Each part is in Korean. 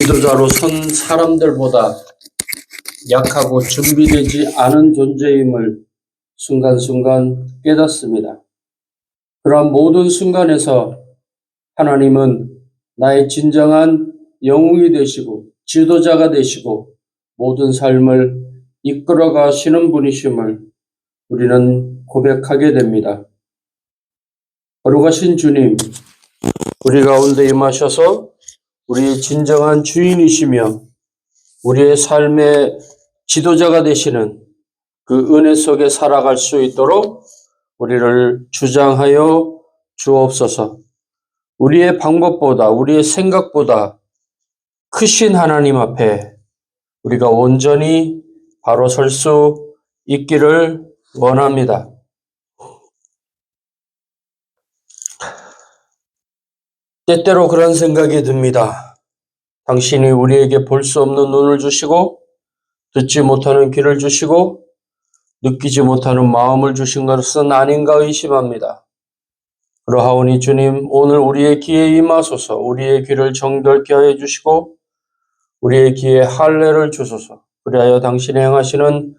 지도자로 선 사람들보다 약하고 준비되지 않은 존재임을 순간순간 깨닫습니다. 그러한 모든 순간에서 하나님은 나의 진정한 영웅이 되시고 지도자가 되시고 모든 삶을 이끌어 가시는 분이심을 우리는 고백하게 됩니다. 거룩하신 주님, 우리 가운데 임하셔서 우리의 진정한 주인이시며 우리의 삶의 지도자가 되시는 그 은혜 속에 살아갈 수 있도록 우리를 주장하여 주옵소서. 우리의 방법보다 우리의 생각보다 크신 하나님 앞에 우리가 온전히 바로 설 수 있기를 원합니다. 때때로 그런 생각이 듭니다. 당신이 우리에게 볼 수 없는 눈을 주시고 듣지 못하는 귀를 주시고 느끼지 못하는 마음을 주신 것은 아닌가 의심합니다. 그러하오니 주님, 오늘 우리의 귀에 임하소서. 우리의 귀를 정결케 하여 주시고 우리의 귀에 할례를 주소서. 그리하여 당신이 행하시는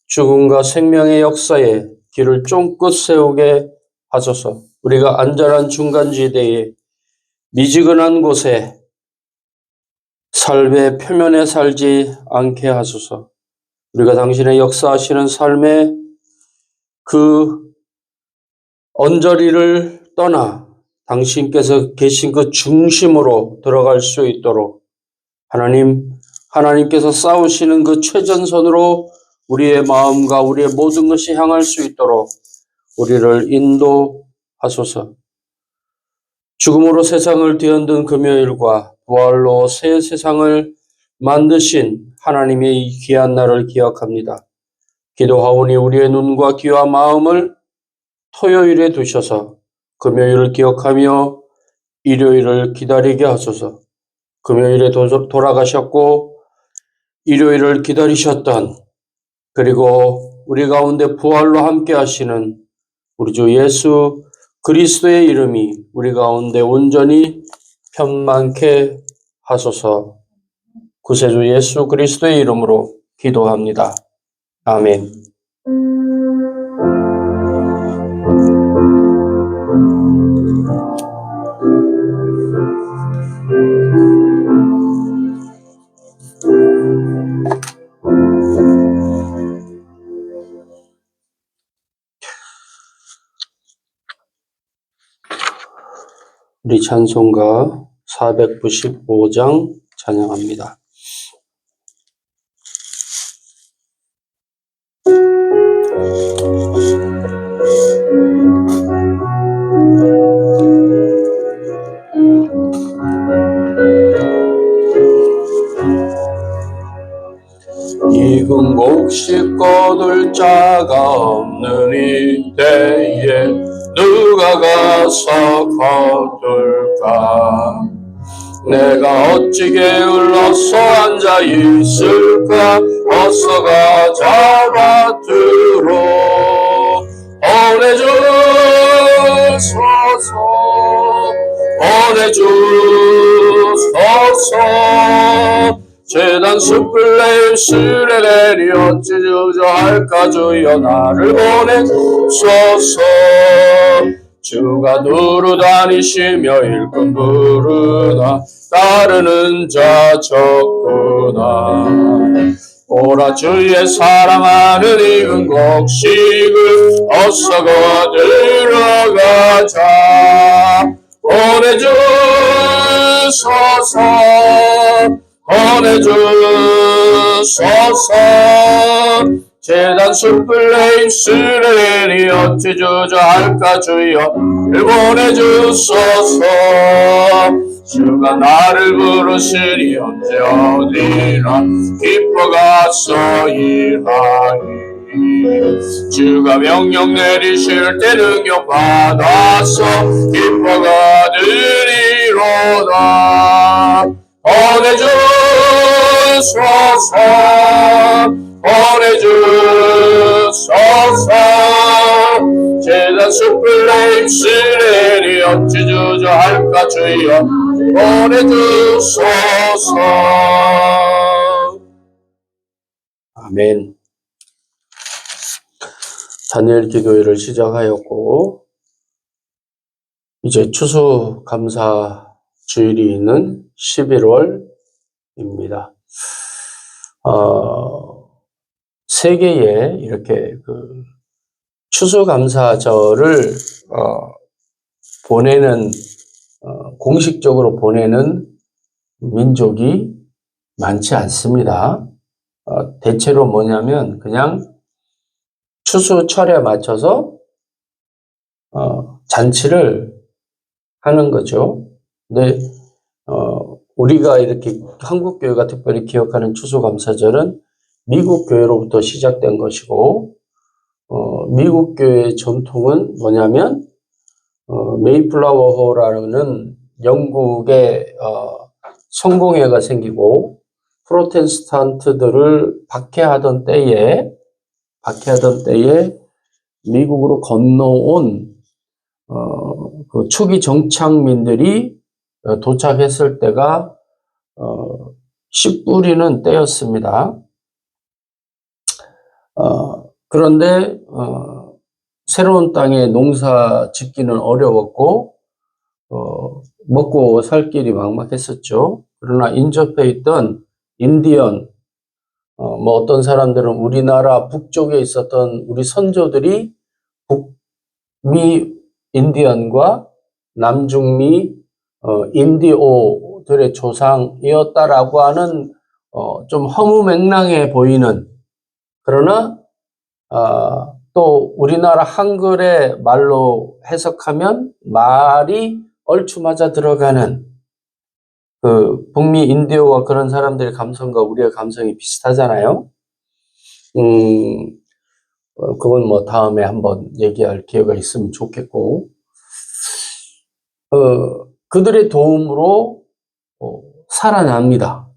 죽음과 생명의 역사에 귀를 쫑긋 세우게 하소서. 우리가 안전한 중간지대에 미지근한 곳에 삶의 표면에 살지 않게 하소서. 우리가 당신의 역사하시는 삶의 그 언저리를 떠나 당신께서 계신 그 중심으로 들어갈 수 있도록 하나님께서 싸우시는 그 최전선으로 우리의 마음과 우리의 모든 것이 향할 수 있도록 우리를 인도하소서. 죽음으로 세상을 뒤흔든 금요일과 부활로 새 세상을 만드신 하나님의 이 귀한 날을 기억합니다. 기도하오니 우리의 눈과 귀와 마음을 토요일에 두셔서 금요일을 기억하며 일요일을 기다리게 하소서. 금요일에 돌아가셨고 일요일을 기다리셨던 그리고 우리 가운데 부활로 함께 하시는 우리 주 예수 그리스도의 이름이 우리 가운데 온전히 편만케 하소서. 구세주 예수 그리스도의 이름으로 기도합니다. 아멘. 우리 찬송가 495장 찬양합니다. 익은 곡식 거둘 자가 없는 이때에 누가 가서 거둘까? 내가 어찌 게을러서 앉아 있을까? 어서 가 잡아들어 보내주소서. 재단 숯불 내 입술에 내리 어찌 주저할까? 주여 나를 보내소서. 주가 두루 다니시며 일꾼 부르다 따르는 자 적구나. 오라 주의 사랑하는 익은 곡식을 어서 거들어 가자. 보내주소서. 재단 숯불 내 입술에 내리 어찌 주저할까? 주여 보내주소서. 주가 나를 부르시니 언제 어디나 기뻐가서 일하리. 주가 명령 내리실 때 능력 받아서 기뻐가 드리로다. 보내주소서. 재단 숯불 내 입술에 내리 어찌 주저할까? 주여 보내주소서. 아멘. 다니엘 기도회를 시작하였고 이제 추수감사 주일이 있는 11월입니다. 세계에 이렇게 그 추수감사절을 보내는 공식적으로 보내는 민족이 많지 않습니다. 대체로 뭐냐면 그냥 추수철에 맞춰서 잔치를 하는 거죠. 근데 우리가 이렇게 한국 교회가 특별히 기억하는 추수감사절은 미국 교회로부터 시작된 것이고, 미국 교회의 전통은 뭐냐면 메이플라워호라는 영국의 성공회가 생기고 프로테스탄트들을 박해하던 때에 미국으로 건너온 그 초기 정착민들이 도착했을 때가 씨 뿌리는 때였습니다. 그런데 새로운 땅에 농사 짓기는 어려웠고 먹고 살 길이 막막했었죠. 그러나 인접해 있던 인디언, 뭐 어떤 사람들은 우리나라 북쪽에 있었던 우리 선조들이 북미 인디언과 남중미 인디오들의 조상이었다라고 하는 좀 허무맹랑해 보이는, 그러나 또 우리나라 한글의 말로 해석하면 말이 얼추 맞아 들어가는 그 북미 인디오와 그런 사람들의 감성과 우리의 감성이 비슷하잖아요. 그건 뭐 다음에 한번 얘기할 기회가 있으면 좋겠고, 그들의 도움으로 살아납니다.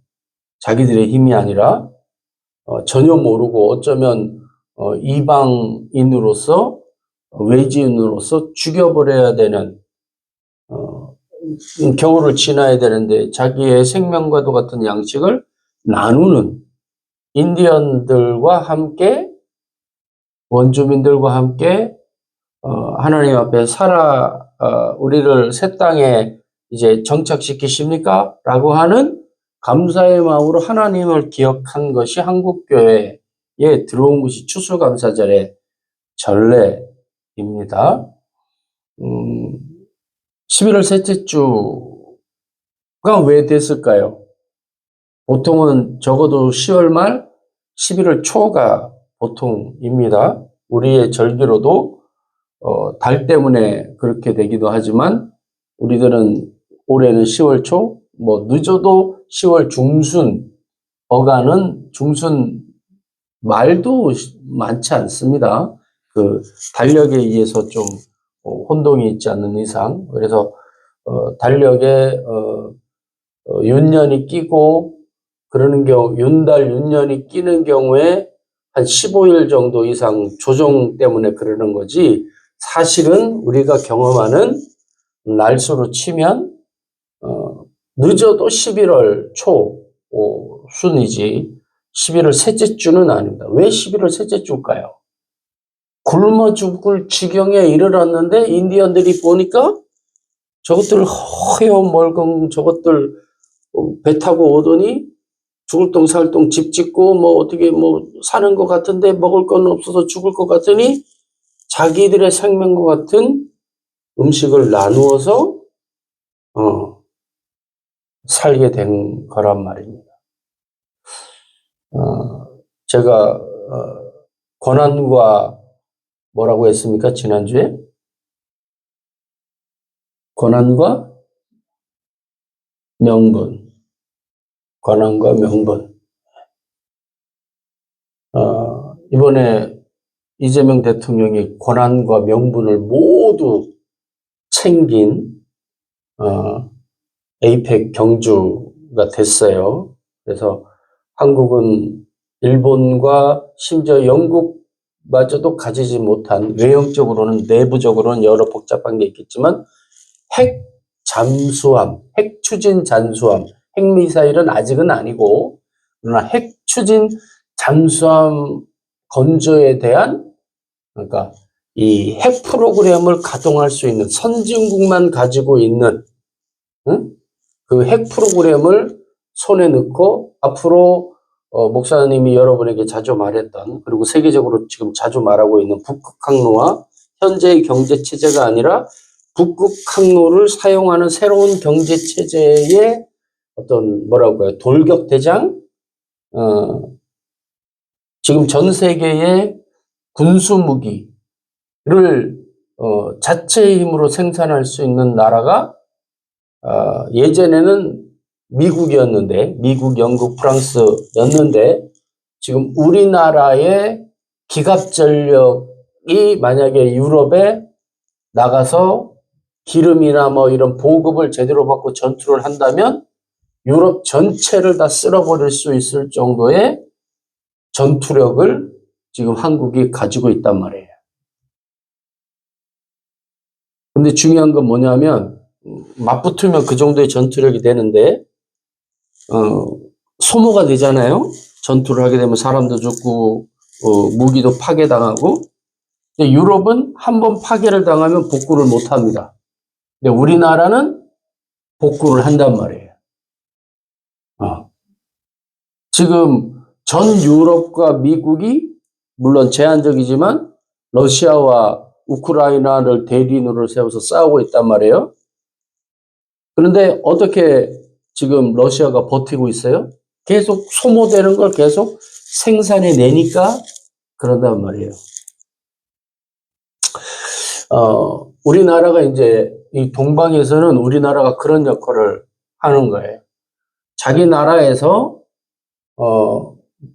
자기들의 힘이 아니라 전혀 모르고 어쩌면 이방인으로서 외지인으로서 죽여버려야 되는 겨울을 지나야 되는데 자기의 생명과도 같은 양식을 나누는 인디언들과 함께, 원주민들과 함께 하나님 앞에 우리를 새 땅에 이제 정착시키십니까? 라고 하는 감사의 마음으로 하나님을 기억한 것이 한국교회에 들어온 것이 추수감사절의 전례입니다. 11월 셋째 주가 왜 됐을까요? 보통은 적어도 10월 말, 11월 초가 보통입니다. 우리의 절기로도 달 때문에 그렇게 되기도 하지만 우리들은 올해는 10월 초, 뭐 늦어도 10월 중순, 어간은 중순 말도 많지 않습니다. 그 달력에 의해서 좀 혼동이 있지 않는 이상, 그래서 달력에 윤년이 끼고 그러는 경우, 윤달 윤년이 끼는 경우에 한 15일 정도 이상 조정 때문에 그러는 거지, 사실은 우리가 경험하는 날수로 치면 늦어도 11월 초 순이지 11월 셋째 주는 아닙니다. 왜 11월 셋째 주일까요? 굶어 죽을 지경에 이르렀는데 인디언들이 보니까 저것들 허연 멀건 저것들 배 타고 오더니 죽을 똥 살 똥 집 짓고 뭐 어떻게 뭐 사는 것 같은데 먹을 건 없어서 죽을 것 같으니 자기들의 생명과 같은 음식을 나누어서 살게 된 거란 말입니다. 제가 고난과 뭐라고 했습니까? 지난주에? 고난과 명분. 고난과 명분. 이번에 이재명 대통령이 고난과 명분을 모두 챙긴 에이펙 경주가 됐어요. 그래서 한국은 일본과 심지어 영국마저도 가지지 못한, 외형적으로는 내부적으로는 여러 복잡한 게 있겠지만 핵 잠수함, 핵 추진 잠수함, 핵미사일은 아직은 아니고, 그러나 핵 추진 잠수함 건조에 대한, 그러니까 이 핵 프로그램을 가동할 수 있는 선진국만 가지고 있는 그 핵 프로그램을 손에 넣고 앞으로 목사님이 여러분에게 자주 말했던, 그리고 세계적으로 지금 자주 말하고 있는 북극 항로와 현재의 경제 체제가 아니라 북극 항로를 사용하는 새로운 경제 체제의 어떤 뭐라고 해요? 돌격 대장? 지금 전 세계의 군수 무기를 자체의 힘으로 생산할 수 있는 나라가 예전에는 미국이었는데, 미국, 영국, 프랑스였는데, 지금 우리나라의 기갑전력이 만약에 유럽에 나가서 기름이나 뭐 이런 보급을 제대로 받고 전투를 한다면 유럽 전체를 다 쓸어버릴 수 있을 정도의 전투력을 지금 한국이 가지고 있단 말이에요. 근데 중요한 건 뭐냐면, 맞붙으면 그 정도의 전투력이 되는데, 소모가 되잖아요. 전투를 하게 되면 사람도 죽고, 무기도 파괴당하고. 근데 유럽은 한번 파괴를 당하면 복구를 못 합니다. 근데 우리나라는 복구를 한단 말이에요. 지금 전 유럽과 미국이 물론 제한적이지만 러시아와 우크라이나를 대리인으로 세워서 싸우고 있단 말이에요. 그런데 어떻게 지금 러시아가 버티고 있어요? 계속 소모되는 걸 계속 생산해 내니까 그런단 말이에요. 우리나라가 이제 이 동방에서는 우리나라가 그런 역할을 하는 거예요. 자기 나라에서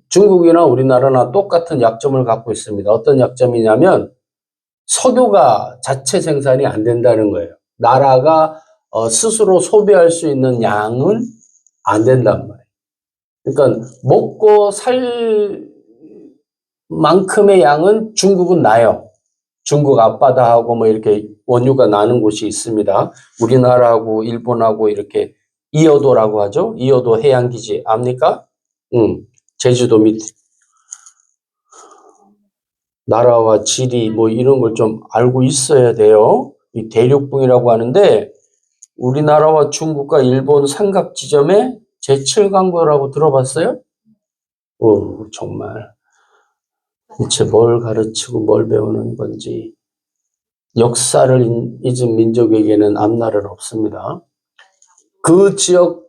중국이나 우리나라나 똑같은 약점을 갖고 있습니다. 어떤 약점이냐면 석유가 자체 생산이 안 된다는 거예요. 나라가 스스로 소비할 수 있는 양은 안 된단 말이에요. 그러니까 먹고 살 만큼의 양은 중국은 나요. 중국 앞바다하고 뭐 이렇게 원유가 나는 곳이 있습니다. 우리나라하고 일본하고 이렇게 이어도라고 하죠. 이어도 해양기지 압니까? 제주도 밑에. 나라와 지리 뭐 이런 걸 좀 알고 있어야 돼요. 이 대륙붕이라고 하는데 우리나라와 중국과 일본 삼각 지점에 제7강도라고 들어봤어요? 정말 대체 뭘 가르치고 뭘 배우는 건지. 역사를 잊은 민족에게는 앞날은 없습니다. 그 지역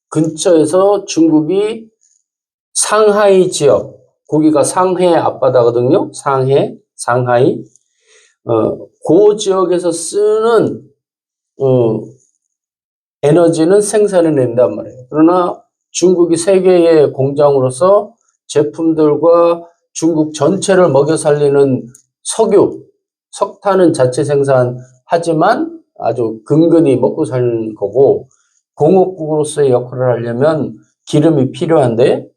근처에서 중국이 상하이 지역, 거기가 상해 앞바다거든요. 상하이. 그 지역에서 쓰는 에너지는 생산해낸단 말이에요. 그러나 중국이 세계의 공장으로서 제품들과 중국 전체를 먹여 살리는 석유, 석탄은 자체 생산하지만 아주 근근히 먹고 사는 거고, 공업국으로서의 역할을 하려면 기름이 필요한데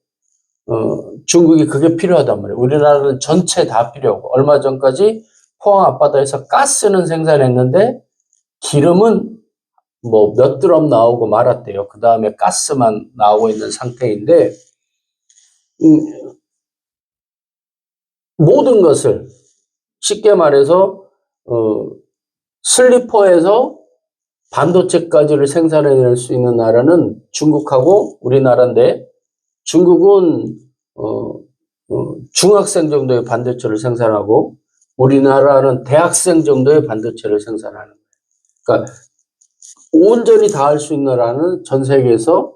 중국이 그게 필요하단 말이에요. 우리나라는 전체 다 필요하고, 얼마 전까지 포항 앞바다에서 가스는 생산했는데 기름은 뭐 몇 드럼 나오고 말았대요. 그 다음에 가스만 나오고 있는 상태인데, 모든 것을 쉽게 말해서 슬리퍼에서 반도체까지를 생산해낼 수 있는 나라는 중국하고 우리나라인데, 중국은 중학생 정도의 반도체를 생산하고 우리나라는 대학생 정도의 반도체를 생산하는 거예요. 그러니까 온전히 다 할 수 있는 나라는 전 세계에서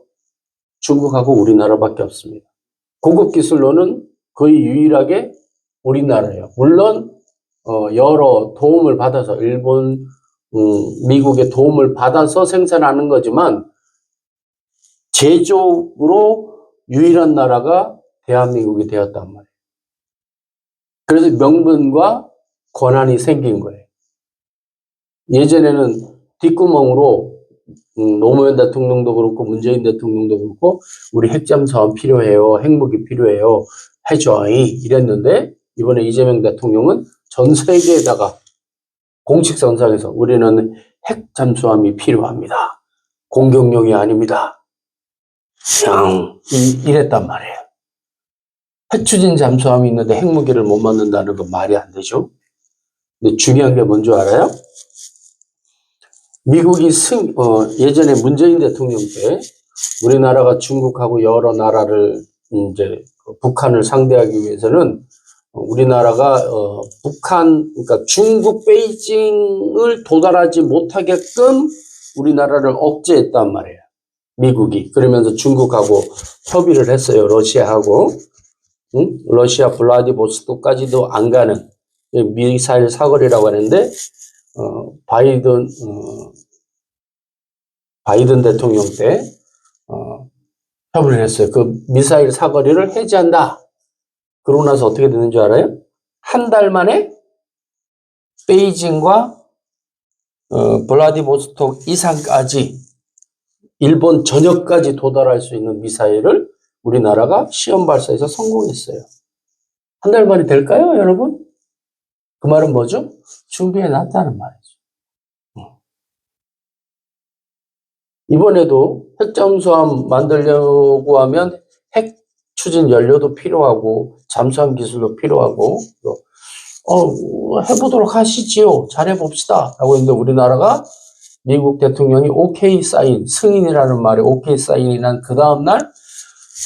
중국하고 우리나라밖에 없습니다. 고급 기술로는 거의 유일하게 우리나라예요. 물론 여러 도움을 받아서 일본, 미국의 도움을 받아서 생산하는 거지만 제조로 유일한 나라가 대한민국이 되었단 말이에요. 그래서 명분과 권한이 생긴 거예요. 예전에는 뒷구멍으로 노무현 대통령도 그렇고 문재인 대통령도 그렇고 우리 핵잠수함 필요해요. 핵무기 필요해요. 해줘. 이랬는데 이번에 이재명 대통령은 전 세계에다가 공식 선상에서 우리는 핵 잠수함이 필요합니다. 공격용이 아닙니다. 그냥 이랬단 말이에요. 핵 추진 잠수함이 있는데 핵무기를 못 만든다는 건 말이 안 되죠. 근데 중요한 게 뭔지 알아요? 미국이 예전에 문재인 대통령 때 우리나라가 중국하고 여러 나라를 이제 북한을 상대하기 위해서는 우리나라가 그러니까 중국 베이징을 도달하지 못하게끔 우리나라를 억제했단 말이에요. 미국이. 그러면서 중국하고 협의를 했어요. 러시아하고. 응? 러시아 블라디보스토크까지도 안 가는 미사일 사거리라고 하는데 바이든 대통령 때 협의를 했어요. 그 미사일 사거리를 해제한다. 그러고 나서 어떻게 됐는 줄 알아요? 한 달 만에 베이징과 블라디보스토크 이상까지 일본 전역까지 도달할 수 있는 미사일을 우리나라가 시험 발사해서 성공했어요. 한 달 만에 될까요, 여러분? 그 말은 뭐죠? 준비해 놨다는 말이죠. 이번에도 핵잠수함 만들려고 하면 핵 추진 연료도 필요하고 잠수함 기술도 필요하고 해보도록 하시지요. 잘해봅시다. 라고 했는데 우리나라가 미국 대통령이 오케이 사인, 승인이라는 말에 오케이 사인이 난 그 다음날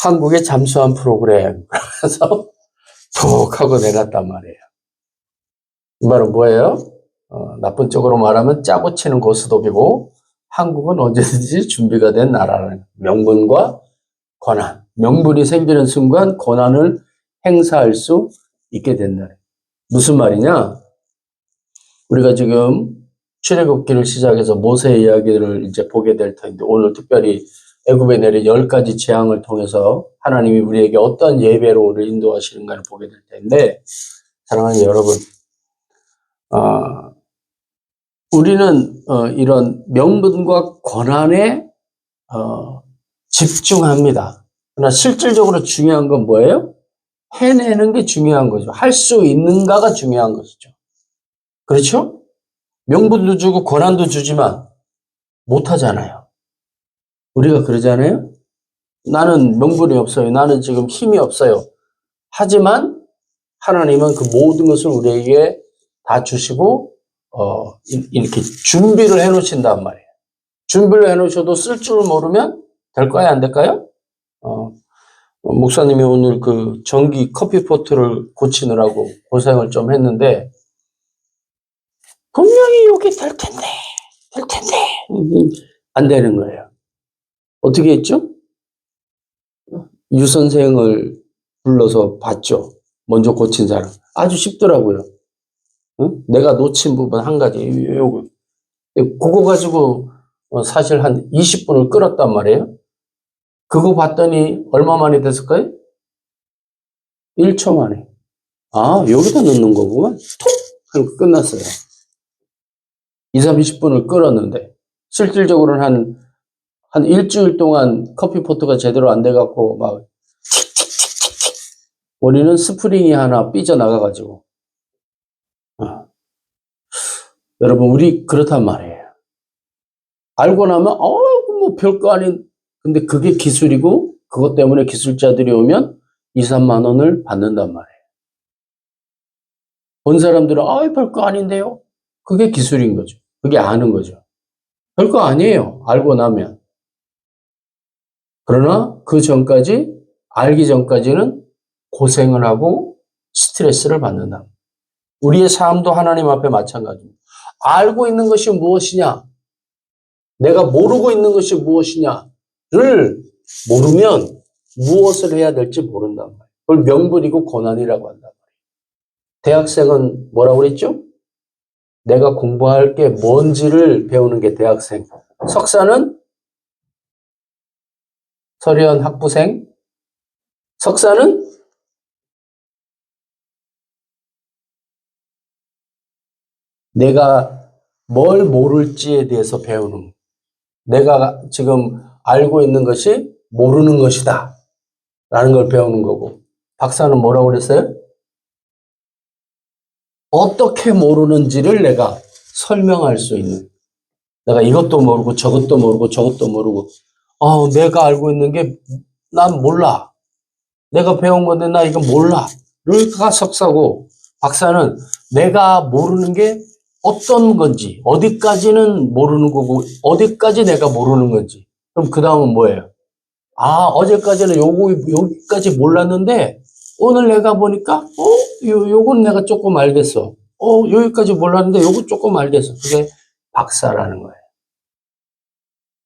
한국의 잠수함 프로그램. 그래서 톡 하고 내놨단 말이에요. 이 말은 뭐예요? 나쁜 쪽으로 말하면 짜고 치는 고스톱이고 한국은 언제든지 준비가 된 나라라는 명분과 권한. 명분이 생기는 순간 권한을 행사할 수 있게 된다. 무슨 말이냐? 우리가 지금 출애굽기를 시작해서 모세 이야기를 이제 보게 될 텐데 오늘 특별히 애굽에 내린 10가지 재앙을 통해서 하나님이 우리에게 어떤 예배로 우리를 인도하시는가를 보게 될 텐데 사랑하는 여러분, 우리는 이런 명분과 권한에 집중합니다. 그러나 실질적으로 중요한 건 뭐예요? 해내는 게 중요한 거죠. 할 수 있는가가 중요한 것이죠. 그렇죠? 명분도 주고 권한도 주지만 못하잖아요. 우리가 그러잖아요. 나는 명분이 없어요. 나는 지금 힘이 없어요. 하지만 하나님은 그 모든 것을 우리에게 다 주시고 이렇게 준비를 해놓으신단 말이에요. 준비를 해놓으셔도 쓸 줄 모르면 될까요? 안 될까요? 목사님이 오늘 그 전기 커피포트를 고치느라고 고생을 좀 했는데 분명히 여기 될 텐데 안 되는 거예요. 어떻게 했죠? 유 선생을 불러서 봤죠. 먼저 고친 사람. 아주 쉽더라고요. 응? 내가 놓친 부분 한 가지. 요거. 그거 가지고 사실 한 20분을 끌었단 말이에요. 그거 봤더니 얼마 만에 됐을까요? 1초 만에. 아, 여기다 넣는 거구만. 톡! 하고 끝났어요. 20, 30분을 끌었는데 실질적으로는 한 일주일 동안 커피포트가 제대로 안 돼갖고 막 우리는 스프링이 하나 삐져나가가지고 여러분 우리 그렇단 말이에요. 알고 나면 뭐 별거 아닌 근데 그게 기술이고 그것 때문에 기술자들이 오면 2, 3만 원을 받는단 말이에요. 본 사람들은 별거 아닌데요. 그게 기술인 거죠. 그게 아는 거죠. 별거 아니에요. 알고 나면. 그러나 그 전까지 알기 전까지는 고생을 하고 스트레스를 받는다. 우리의 삶도 하나님 앞에 마찬가지입니다. 알고 있는 것이 무엇이냐? 내가 모르고 있는 것이 무엇이냐를 모르면 무엇을 해야 될지 모른단 말이에요. 그걸 명분이고 고난이라고 한단 말이에요. 대학생은 뭐라고 그랬죠? 내가 공부할 게 뭔지를 배우는 게 대학생. 석사는 서련 학부생. 석사는 내가 뭘 모를지에 대해서 배우는. 내가 지금 알고 있는 것이 모르는 것이다. 라는 걸 배우는 거고. 박사는 뭐라고 그랬어요? 어떻게 모르는지를 내가 설명할 수 있는. 내가 이것도 모르고 저것도 모르고 저것도 모르고 내가 알고 있는 게 난 몰라. 내가 배운 건데 나 이거 몰라. 가 석사고 박사는 내가 모르는 게 어떤 건지 어디까지는 모르는 거고 어디까지 내가 모르는 건지. 그럼 그 다음은 뭐예요? 어제까지는 여기까지 몰랐는데 오늘 내가 보니까 요건 내가 조금 알겠어. 여기까지 몰랐는데 요거 조금 알겠어. 그게 박사라는 거예요.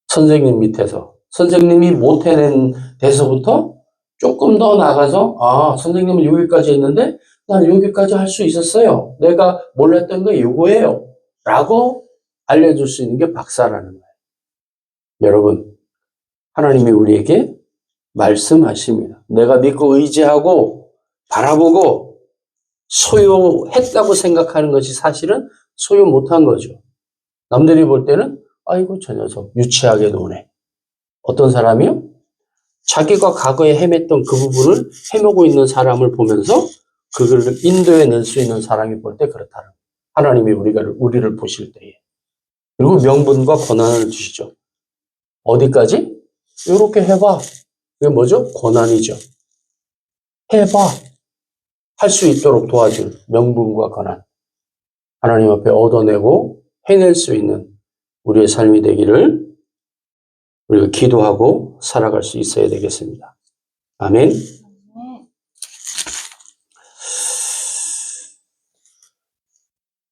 선생님 밑에서. 선생님이 못 해낸 데서부터 조금 더 나가서, 선생님은 여기까지 했는데, 난 여기까지 할 수 있었어요. 내가 몰랐던 거 이거예요. 라고 알려줄 수 있는 게 박사라는 거예요. 여러분, 하나님이 우리에게 말씀하십니다. 내가 믿고 의지하고 바라보고 소유했다고 생각하는 것이 사실은 소유 못한 거죠. 남들이 볼 때는, 아이고, 저 녀석 유치하게 노네. 어떤 사람이요? 자기가 과거에 헤맸던 그 부분을 헤매고 있는 사람을 보면서 그걸 인도해 낼 수 있는 사람이 볼 때 그렇다는 하나님이 우리를 보실 때에. 그리고 명분과 권한을 주시죠. 어디까지? 이렇게 해봐. 그게 뭐죠? 권한이죠. 해봐. 할 수 있도록 도와줄 명분과 권한. 하나님 앞에 얻어내고 해낼 수 있는 우리의 삶이 되기를 우리가 기도하고 살아갈 수 있어야 되겠습니다. 아멘.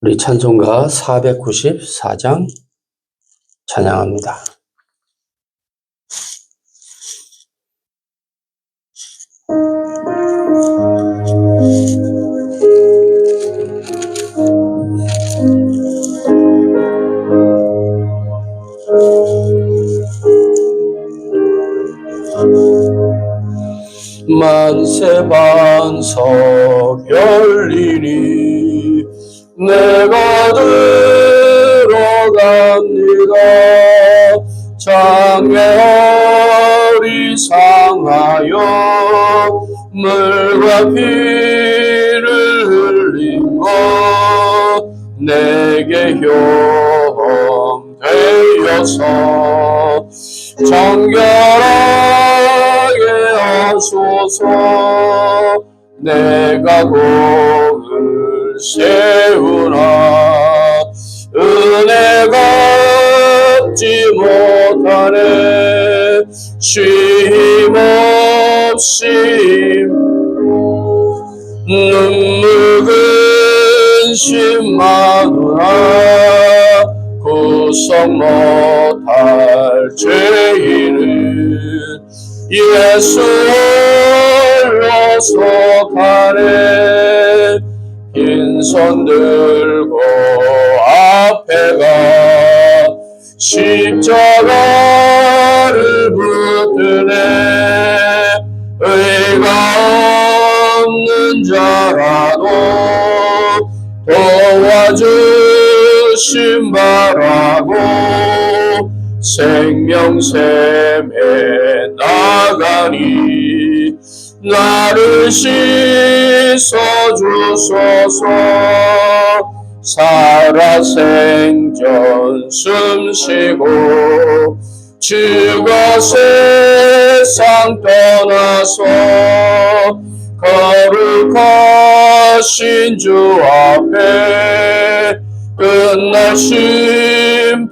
우리 찬송가 494장 찬양합니다. 만세 반석 열리니 내가 들어갑니다. 장애어리 상하여 물과 피를 흘린 것 내게 형 되어서 정결하게 하소서. 내가 공을 세우나 은혜가 얻지 못하네. 쉼없이 눈물 근심 마누라 구성 못할 죄인은 예수 홀로 속하네. 빈손 들고 앞에 가 십자가를 붙드네. 의가 없는 자라도 도와주심 바라고 생명샘에 나가니 나를 씻어주소서. 살아 생전 숨쉬고 주가 세상 떠나서 거룩하신 주 앞에 끝날 심판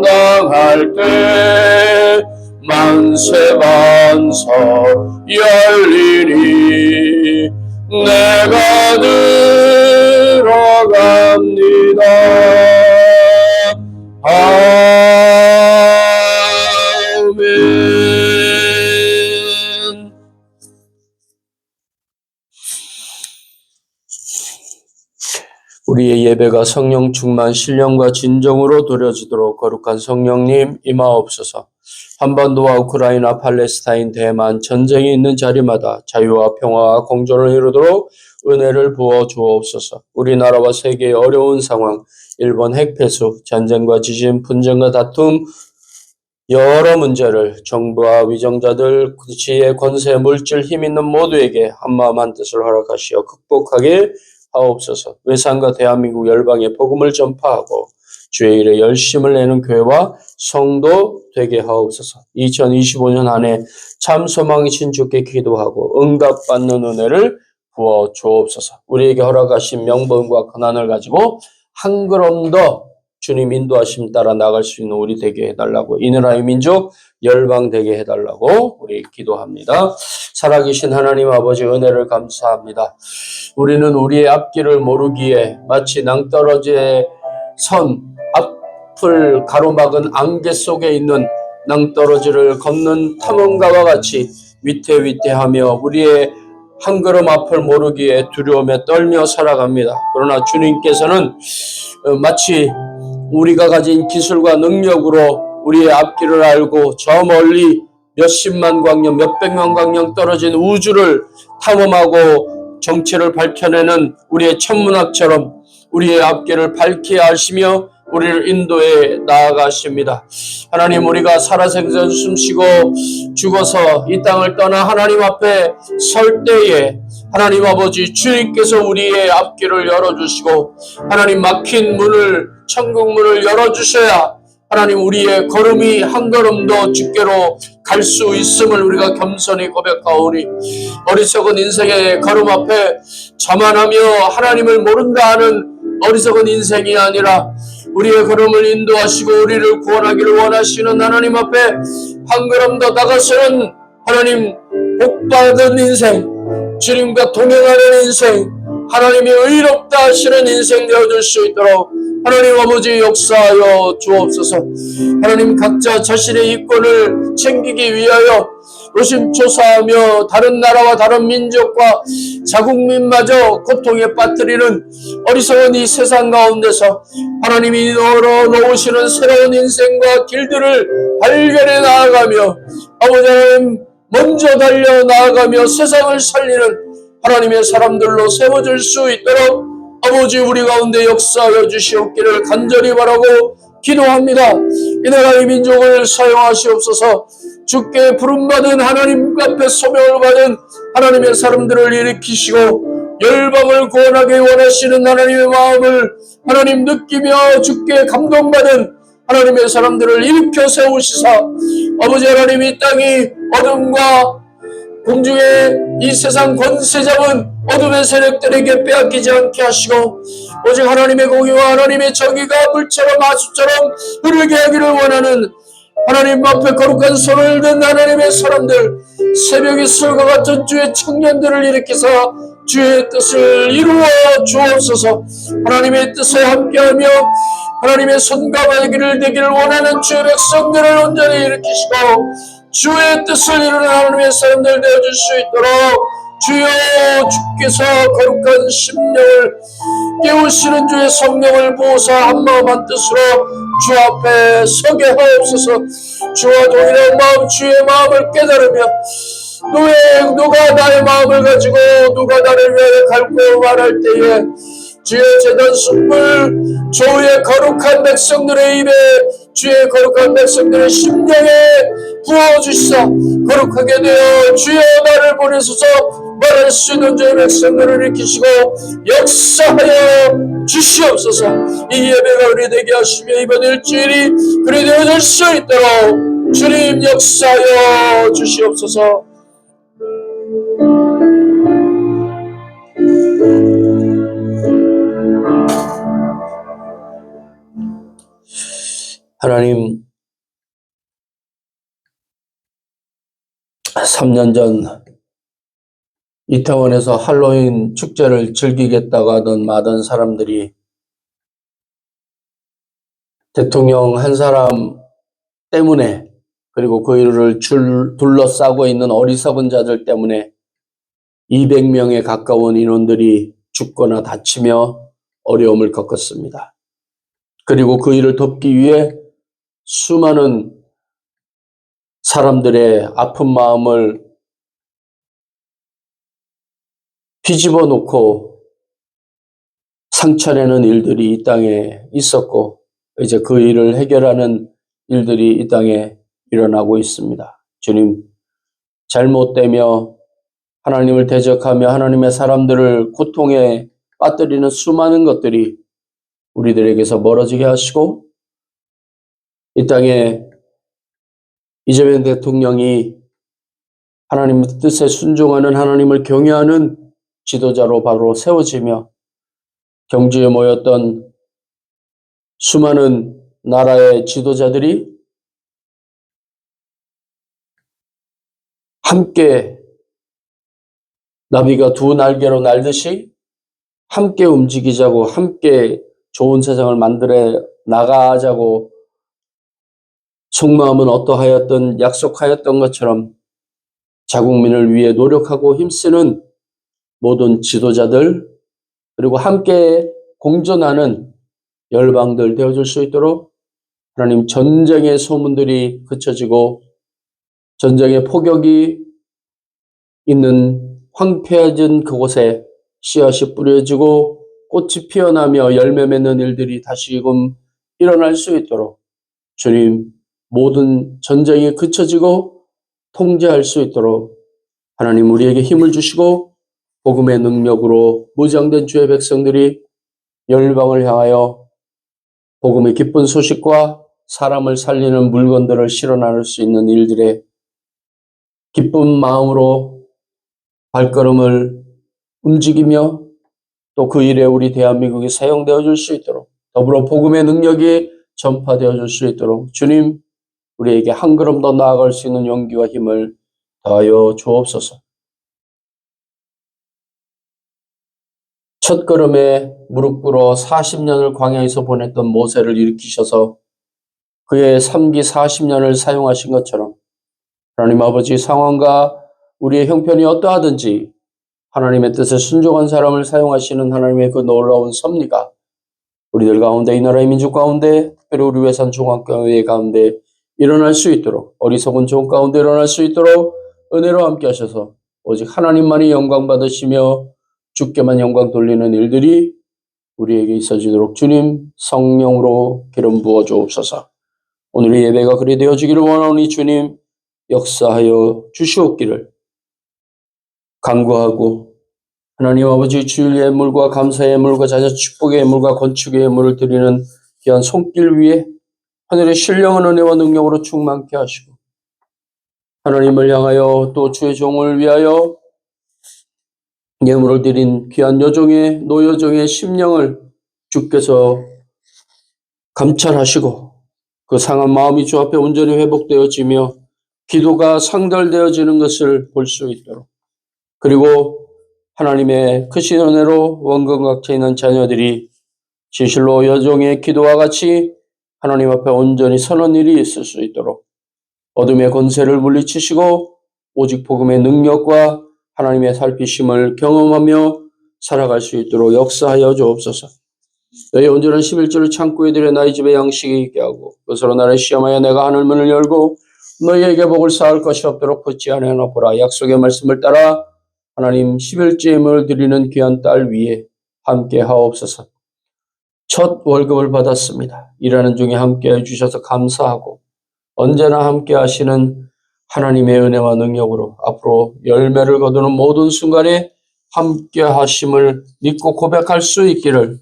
당할 때 만세 반석 열리니 내가 들어갑니다. 아멘. 우리의 예배가 성령 충만 신령과 진정으로 드려지도록 거룩한 성령님 임하옵소서. 한반도와 우크라이나, 팔레스타인, 대만 전쟁이 있는 자리마다 자유와 평화와 공존을 이루도록 은혜를 부어 주옵소서. 우리나라와 세계의 어려운 상황, 일본 핵폐수, 전쟁과 지진, 분쟁과 다툼, 여러 문제를 정부와 위정자들, 지혜, 권세, 물질, 힘 있는 모두에게 한마음 한뜻을 허락하시어 극복하게 하옵소서. 외상과 대한민국 열방에 복음을 전파하고 주의 일에 열심을 내는 교회와 성도 되게 하옵소서. 2025년 한 해 참 소망이신 주께 기도하고 응답받는 은혜를 부어 주옵소서. 우리에게 허락하신 명분과 권한을 가지고 한 걸음 더 주님 인도하심 따라 나갈 수 있는 우리 되게 해달라고, 이 나라의 민족 열방 되게 해달라고 우리 기도합니다. 살아계신 하나님 아버지 은혜를 감사합니다. 우리는 우리의 앞길을 모르기에 마치 낭떠러지에 선 앞을 가로막은 안개 속에 있는 낭떠러지를 걷는 탐험가와 같이 위태위태하며 우리의 한 걸음 앞을 모르기에 두려움에 떨며 살아갑니다. 그러나 주님께서는 마치 우리가 가진 기술과 능력으로 우리의 앞길을 알고 저 멀리 몇십만 광년, 몇백만 광년 떨어진 우주를 탐험하고 정체를 밝혀내는 우리의 천문학처럼 우리의 앞길을 밝히 아시며 우리를 인도해 나아가십니다. 하나님, 우리가 살아생전 숨쉬고 죽어서 이 땅을 떠나 하나님 앞에 설 때에 하나님 아버지 주님께서 우리의 앞길을 열어주시고 하나님 막힌 문을, 천국 문을 열어주셔야 하나님 우리의 걸음이 한 걸음 더 주께로 갈 수 있음을 우리가 겸손히 고백하오니, 어리석은 인생의 걸음 앞에 자만하며 하나님을 모른다 하는 어리석은 인생이 아니라 우리의 걸음을 인도하시고 우리를 구원하기를 원하시는 하나님 앞에 한 걸음 더 나가서는 하나님 복받은 인생, 주님과 동행하는 인생, 하나님이 의롭다 하시는 인생 되어줄 수 있도록 하나님 아버지 역사하여 주옵소서. 하나님, 각자 자신의 이권을 챙기기 위하여 노심초사하며 다른 나라와 다른 민족과 자국민마저 고통에 빠뜨리는 어리석은 이 세상 가운데서 하나님이 열어놓으시는 새로운 인생과 길들을 발견해 나아가며 아버지 하나님 먼저 달려 나아가며 세상을 살리는 하나님의 사람들로 세워질 수 있도록 아버지 우리 가운데 역사하여 주시옵기를 간절히 바라고 기도합니다. 이 나라의 민족을 사용하시옵소서. 주께 부름받은 하나님 앞에 소명을 받은 하나님의 사람들을 일으키시고 열방을 구원하기 원하시는 하나님의 마음을 하나님 느끼며 주께 감동받은 하나님의 사람들을 일으켜 세우시사 아버지 하나님, 이 땅이 어둠과 공중의 이 세상 권세 잡은 어둠의 세력들에게 빼앗기지 않게 하시고 오직 하나님의 공의와 하나님의 정의가 물처럼 하수처럼 흐르게 하기를 원하는 하나님 앞에 거룩한 손을 든 하나님의 사람들, 새벽의 술과 같은 주의 청년들을 일으키사 주의 뜻을 이루어 주옵소서. 하나님의 뜻에 함께하며 하나님의 손과 발길을 되기를 원하는 주의 백성들을 온전히 일으키시고 주의 뜻을 이루는 하나님의 사람들 되어줄 수 있도록 주여, 주께서 거룩한 심령을 깨우시는 주의 성령을 부어서 한마음 한뜻으로 주 앞에 서게 하옵소서. 주와 동일한 마음, 주의 마음을 깨달으며 누가 나의 마음을 가지고 누가 나를 위하여 갈고 말할 때에 주의 제단 숯불, 주의 거룩한 백성들의 입에, 주의 거룩한 백성들의 심령에 부어주시사 거룩하게 되어 주여 나를 보내소서 말할 수 있는 주의 백성들을 일으키시고 역사하여 주시옵소서. 이 예배가 우리 되게 하시며 이번 일주일이 그리 되어질 수 있도록 주님 역사하여 주시옵소서. 하나님, 3년 전 이태원에서 할로윈 축제를 즐기겠다고 하던 많은 사람들이 대통령 한 사람 때문에, 그리고 그 일을 둘러싸고 있는 어리석은 자들 때문에 200명에 가까운 인원들이 죽거나 다치며 어려움을 겪었습니다. 그리고 그 일을 덮기 위해 수많은 사람들의 아픈 마음을 뒤집어 놓고 상처내는 일들이 이 땅에 있었고, 이제 그 일을 해결하는 일들이 이 땅에 일어나고 있습니다. 주님, 잘못되며 하나님을 대적하며 하나님의 사람들을 고통에 빠뜨리는 수많은 것들이 우리들에게서 멀어지게 하시고 이 땅에 이재명 대통령이 하나님의 뜻에 순종하는 하나님을 경외하는 지도자로 바로 세워지며 경주에 모였던 수많은 나라의 지도자들이 함께 나비가 두 날개로 날듯이 함께 움직이자고 함께 좋은 세상을 만들어 나가자고 속마음은 어떠하였던 약속하였던 것처럼 자국민을 위해 노력하고 힘쓰는 모든 지도자들 그리고 함께 공존하는 열방들 되어줄 수 있도록 하나님 전쟁의 소문들이 그쳐지고 전쟁의 포격이 있는 황폐해진 그곳에 씨앗이 뿌려지고 꽃이 피어나며 열매 맺는 일들이 다시금 일어날 수 있도록 주님 모든 전쟁이 그쳐지고 통제할 수 있도록 하나님 우리에게 힘을 주시고 복음의 능력으로 무장된 주의 백성들이 열방을 향하여 복음의 기쁜 소식과 사람을 살리는 물건들을 실어 나눌 수 있는 일들에 기쁜 마음으로 발걸음을 움직이며 또 그 일에 우리 대한민국이 사용되어 줄 수 있도록 더불어 복음의 능력이 전파되어 줄 수 있도록 주님 우리에게 한 걸음 더 나아갈 수 있는 용기와 힘을 더하여 주옵소서. 첫 걸음에 무릎 꿇어 40년을 광야에서 보냈던 모세를 일으키셔서 그의 3기 40년을 사용하신 것처럼 하나님 아버지 상황과 우리의 형편이 어떠하든지 하나님의 뜻에 순종한 사람을 사용하시는 하나님의 그 놀라운 섭리가 우리들 가운데 이 나라의 민족 가운데 특별히 우리 외산 중앙교회 가운데 일어날 수 있도록 어리석은 종 가운데 일어날 수 있도록 은혜로 함께 하셔서 오직 하나님만이 영광 받으시며 주께만 영광 돌리는 일들이 우리에게 있어지도록 주님 성령으로 기름 부어 주옵소서. 오늘의 예배가 그리 되어지기를 원하오니 주님 역사하여 주시옵기를 간구하고 하나님 아버지 주일 예물과 감사의 예물과 자녀 축복의 예물과 건축의 예물을 드리는 귀한 손길 위에 하늘의 신령한 은혜와 능력으로 충만케 하시고 하나님을 향하여 또 주의 종을 위하여 예물을 드린 귀한 여종의 노여종의 심령을 주께서 감찰하시고 그 상한 마음이 주 앞에 온전히 회복되어지며 기도가 상달되어지는 것을 볼 수 있도록 그리고 하나님의 크신 은혜로 원근각체 있는 자녀들이 진실로 여종의 기도와 같이 하나님 앞에 온전히 서는 일이 있을 수 있도록 어둠의 권세를 물리치시고 오직 복음의 능력과 하나님의 살피심을 경험하며 살아갈 수 있도록 역사하여 주옵소서. 너희 온전한 11조를 창고에 들여 나의 집에 양식이 있게 하고 그것으로 나를 시험하여 내가 하늘 문을 열고 너희에게 복을 쌓을 것이 없도록 붙지 않으나 보라. 약속의 말씀을 따라 하나님 11조임을 드리는 귀한 딸 위에 함께 하옵소서. 첫 월급을 받았습니다. 일하는 중에 함께 해주셔서 감사하고 언제나 함께 하시는 하나님의 은혜와 능력으로 앞으로 열매를 거두는 모든 순간에 함께 하심을 믿고 고백할 수 있기를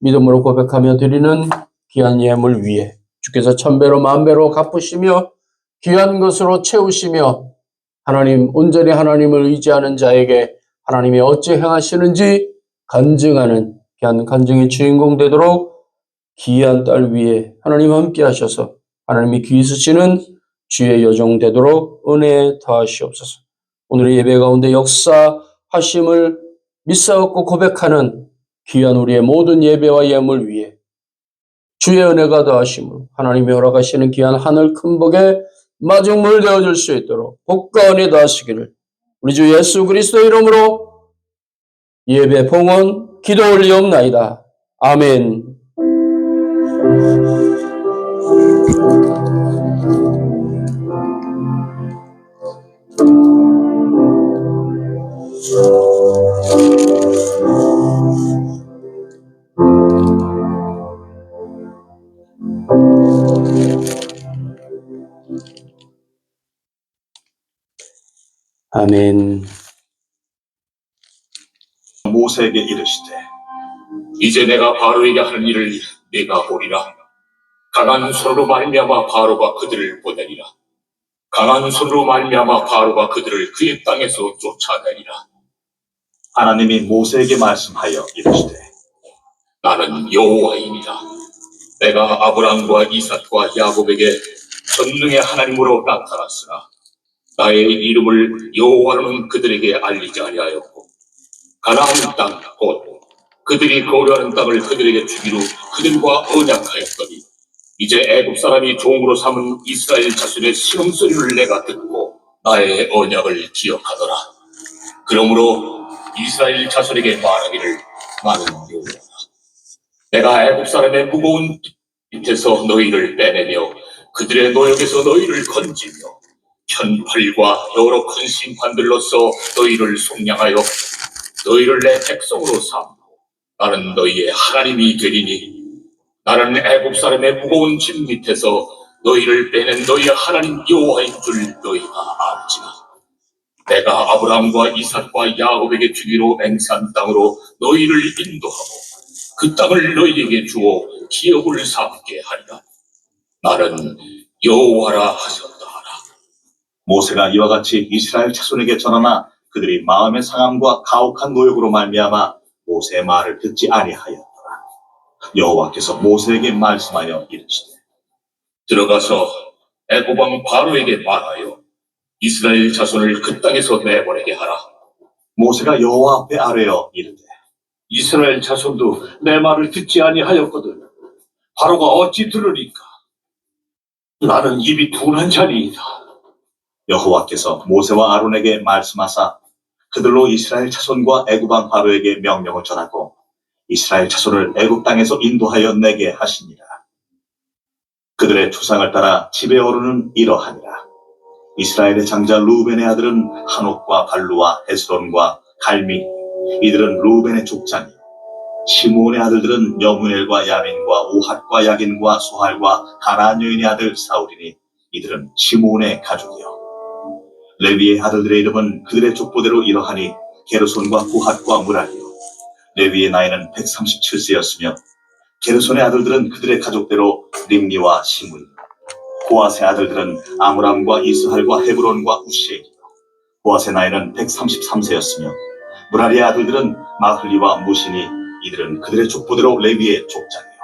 믿음으로 고백하며 드리는 귀한 예물 위에 주께서 천배로 만배로 갚으시며 귀한 것으로 채우시며 하나님 온전히 하나님을 의지하는 자에게 하나님이 어찌 행하시는지 간증하는 귀한 간증의 주인공 되도록 귀한 딸 위에 하나님 함께 하셔서 하나님이 귀 쓰시는 주의 여종 되도록 은혜 더하시옵소서. 오늘의 예배 가운데 역사하심을 믿사옵고 고백하는 귀한 우리의 모든 예배와 예물 위에 주의 은혜가 더하심으로 하나님이 허락하시는 귀한 하늘 큰 복에 마중물 되어줄 수 있도록 복과 은혜 더하시기를 우리 주 예수 그리스도 이름으로 예배 봉헌 기도 올리옵나이다. 아멘. 아멘. 모세에게 이르시되 이제 내가 바로에게 하는 일을 네가 보리라. 강한 손으로 말미암아 바로가 그들을 보내리라. 강한 손으로 말미암아 바로가 그들을 그의 땅에서 쫓아내리라. 하나님이 모세에게 말씀하여 이르시되 나는 여호와이니라. 내가 아브라함과 이삭과 야곱에게 전능의 하나님으로 나타났으나 나의 이름을 여호와로는 그들에게 알리지 아니하였고 가나안 땅 곧 그들이 거류하는 땅을 그들에게 주기로 그들과 언약하였더니 이제 애굽 사람이 종으로 삼은 이스라엘 자손의 시험소리를 내가 듣고 나의 언약을 기억하더라. 그러므로 이스라엘 자손에게 말하기를 나는 여호와다. 내가 애굽 사람의 무거운 밑에서 너희를 빼내며 그들의 노역에서 너희를 건지며 편팔과 여러 큰 심판들로서 너희를 속량하여 너희를 내 백성으로 삼고 나는 너희의 하나님이 되리니 나는 애굽 사람의 무거운 짐 밑에서 너희를 빼낸 너희의 하나님 여호와인 줄 너희가 알지라. 내가 아브라함과 이삭과 야곱에게 주기로 맹세한 땅으로 너희를 인도하고 그 땅을 너희에게 주어 기업을 삼게 하리라. 나는 여호와라 하셨다 하라. 모세가 이와 같이 이스라엘 자손에게 전하나 그들이 마음의 상함과 가혹한 노역으로 말미암아 모세의 말을 듣지 아니하였더라. 여호와께서 모세에게 말씀하여 이르시되 들어가서 애굽 왕 바로에게 말하여 이스라엘 자손을 그 땅에서 내보내게 하라. 모세가 여호와 앞에 아뢰어 이르되 이스라엘 자손도 내 말을 듣지 아니하였거든 바로가 어찌 들으리까? 나는 입이 둔한 자니이다. 여호와께서 모세와 아론에게 말씀하사 그들로 이스라엘 자손과 애굽 왕 바로에게 명령을 전하고 이스라엘 자손을 애굽 땅에서 인도하여 내게 하시니라. 그들의 조상을 따라 집에 오르는 이러하니라. 이스라엘의 장자 루벤의 아들은 한옥과 발루와 헤스론과 갈미, 이들은 루벤의 족장이요. 시므온의 아들들은 여무엘과 야민과 오핫과 야긴과 소할과 가나안 여인의 아들 사울이니 이들은 시므온의 가족이요. 레위의 아들들의 이름은 그들의 족보대로 이러하니 게르손과 고핫과 무랄이요. 레위의 나이는 137세였으며 게르손의 아들들은 그들의 가족대로 림니와 시므이, 고핫의 아들들은 아므람과 이스할과 헤브론과 우시엘이요. 고핫의 나이는 133세였으며 무랄리의 아들들은 마흘리와 무시니 이들은 그들의 족보대로 레위의 족장이요.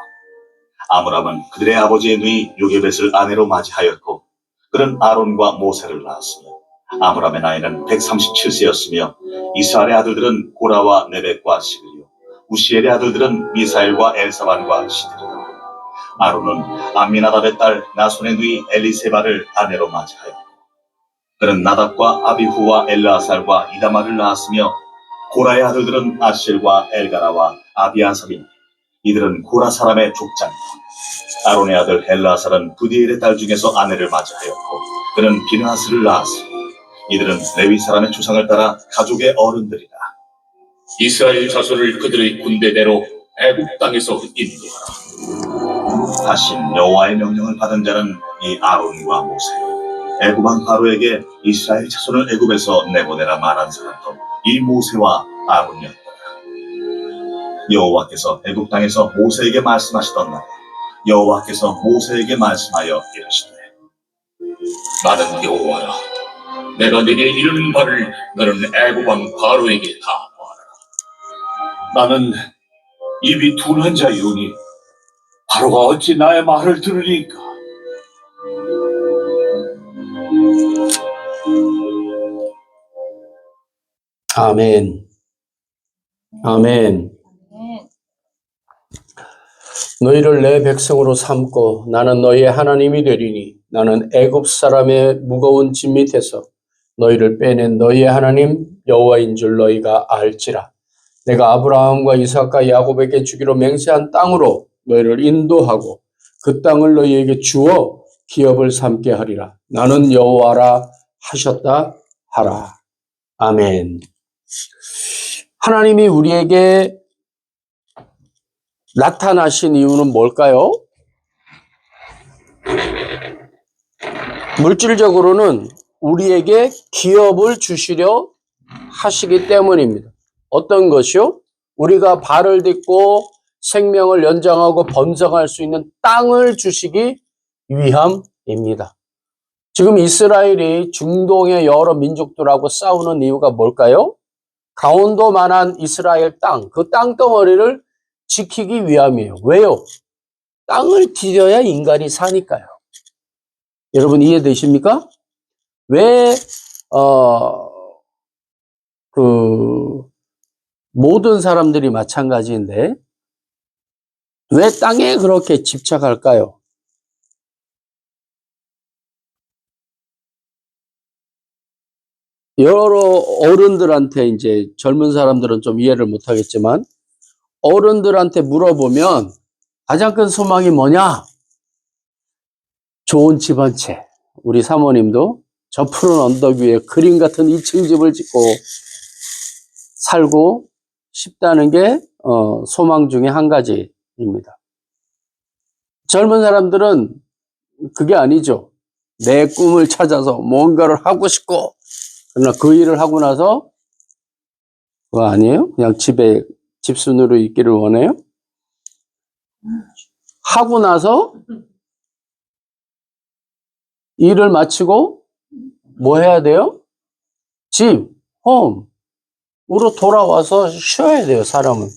아므람은 그들의 아버지의 누이 요게벳을 아내로 맞이하였고 그는 아론과 모세를 낳았으며 아므람의 나이는 137세였으며 이스라엘의 아들들은 고라와 네벡과 시그리요. 우시엘의 아들들은 미사엘과 엘사반과 시드리요. 아론은 암미나답의 딸 나손의 누이 엘리세바를 아내로 맞이하였고 그는 나답과 아비후와 엘르아살과 이다말을 낳았으며 고라의 아들들은 아실과 엘가라와 아비아삽이니 이들은 고라 사람의 족장이요. 아론의 아들 엘르아살은 부디엘의 딸 중에서 아내를 맞이하였고 그는 비느하스를 낳았으니 이들은 레위 사람의 조상을 따라 가족의 어른들이라. 이스라엘 자손을 그들의 군대대로 애굽 땅에서 인도하라. 하신 여호와의 명령을 받은 자는 이 아론과 모세, 애굽 왕 바로에게 이스라엘 자손을 애굽에서 내보내라 말한 사람도 이 모세와 아론이었더라. 여호와께서 애굽 땅에서 모세에게 말씀하시던 날에 여호와께서 모세에게 말씀하여 이르시되 나는 여호와라. 내가 내게 이르는 바를 너는 애굽 왕 바로에게 다 말하라. 나는 입이 둔한 자이오니 바로가 어찌 나의 말을 들으리까? 아멘. 아멘. 너희를 내 백성으로 삼고 나는 너희의 하나님이 되리니 나는 애굽 사람의 무거운 짐 밑에서 너희를 빼낸 너희의 하나님 여호와인 줄 너희가 알지라. 내가 아브라함과 이삭과 야곱에게 주기로 맹세한 땅으로 너희를 인도하고 그 땅을 너희에게 주어 기업을 삼게 하리라. 나는 여호와라 하셨다 하라. 아멘. 하나님이 우리에게 나타나신 이유는 뭘까요? 물질적으로는 우리에게 기업을 주시려 하시기 때문입니다. 어떤 것이요? 우리가 발을 딛고 생명을 연장하고 번성할 수 있는 땅을 주시기 위함입니다. 지금 이스라엘이 중동의 여러 민족들하고 싸우는 이유가 뭘까요? 강원도만한 이스라엘 땅, 그 땅덩어리를 지키기 위함이에요. 왜요? 땅을 뒤져야 인간이 사니까요. 여러분 이해되십니까? 왜, 모든 사람들이 마찬가지인데, 왜 땅에 그렇게 집착할까요? 여러 어른들한테 이제 젊은 사람들은 좀 이해를 못 하겠지만, 어른들한테 물어보면 가장 큰 소망이 뭐냐? 좋은 집 한 채. 우리 사모님도 저 푸른 언덕 위에 그림 같은 2층 집을 짓고 살고 싶다는 게 소망 중에 한 가지입니다. 젊은 사람들은 그게 아니죠. 내 꿈을 찾아서 뭔가를 하고 싶고, 그러나 그 일을 하고 나서 그거 아니에요? 그냥 집에 집순으로 있기를 원해요? 하고 나서 일을 마치고 뭐 해야 돼요? 집, 홈으로 돌아와서 쉬어야 돼요, 사람은.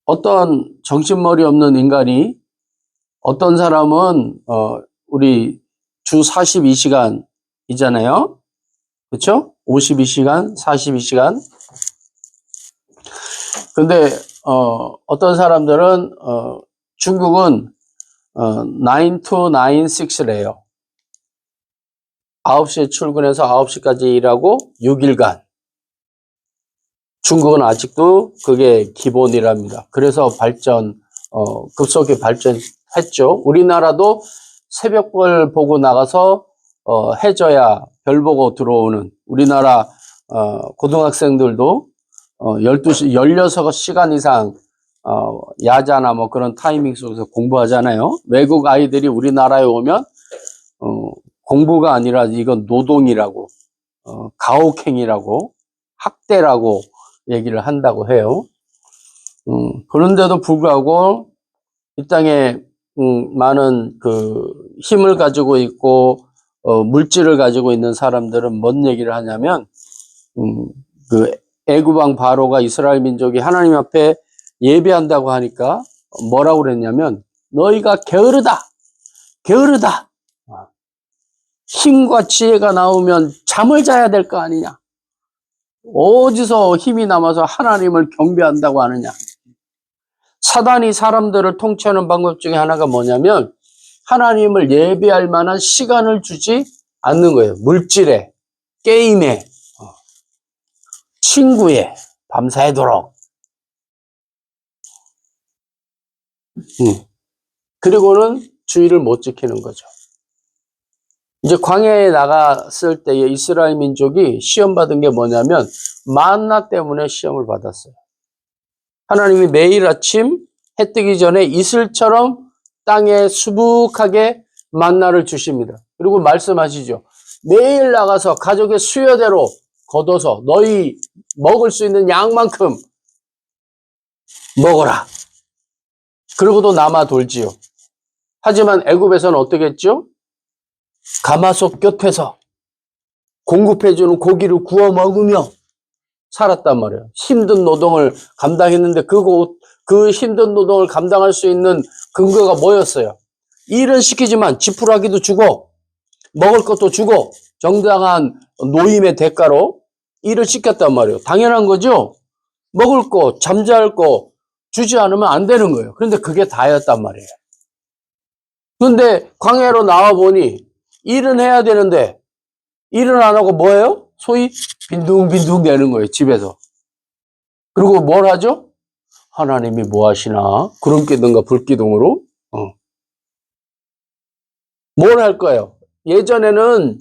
어떤 정신머리 없는 인간이, 어떤 사람은 우리 주 42시간이잖아요. 그렇죠? 52시간, 42시간. 근데 어떤 사람들은 중국은 9 to 9, 6래요. 9시에 출근해서 9시까지 일하고 6일간. 중국은 아직도 그게 기본이랍니다. 그래서 급속히 발전했죠. 우리나라도 새벽별 보고 나가서 해져야 별 보고 들어오는 우리나라 고등학생들도 12시, 16시간 이상 야자나 뭐 그런 타이밍 속에서 공부하잖아요. 외국 아이들이 우리나라에 오면 공부가 아니라 이건 노동이라고, 가혹행위라고, 학대라고 얘기를 한다고 해요. 그런데도 불구하고 이 땅에 많은 그 힘을 가지고 있고 물질을 가지고 있는 사람들은 뭔 얘기를 하냐면 그 애굽왕 바로가 이스라엘 민족이 하나님 앞에 예배한다고 하니까 뭐라고 그랬냐면 너희가 게으르다. 힘과 지혜가 나오면 잠을 자야 될 거 아니냐. 어디서 힘이 남아서 하나님을 경배한다고 하느냐. 사단이 사람들을 통치하는 방법 중에 하나가 뭐냐면 하나님을 예배할 만한 시간을 주지 않는 거예요. 물질에, 게임에, 친구에, 밤새도록. 그리고는 주의를 못 지키는 거죠. 이제 광야에 나갔을 때에 이스라엘 민족이 시험받은 게 뭐냐면 만나 때문에 시험을 받았어요. 하나님이 매일 아침 해 뜨기 전에 이슬처럼 땅에 수북하게 만나를 주십니다. 그리고 말씀하시죠. 매일 나가서 가족의 수요대로 걷어서 너희 먹을 수 있는 양만큼 먹어라. 그러고도 남아 돌지요. 하지만 애굽에서는 어떻게 했죠? 가마솥 곁에서 공급해주는 고기를 구워 먹으며 살았단 말이에요. 힘든 노동을 감당했는데 그 힘든 노동을 감당할 수 있는 근거가 뭐였어요? 일은 시키지만 지푸라기도 주고 먹을 것도 주고 정당한 노임의 대가로 일을 시켰단 말이에요. 당연한 거죠? 먹을 거, 잠잘 거 주지 않으면 안 되는 거예요. 그런데 그게 다였단 말이에요. 그런데 광야로 나와보니 일은 해야 되는데 일은 안 하고 뭐예요? 소위 빈둥빈둥 대는 거예요. 집에서. 그리고 뭘 하죠? 하나님이 뭐 하시나? 구름 기둥과 불 기둥으로 뭘 할 거예요? 예전에는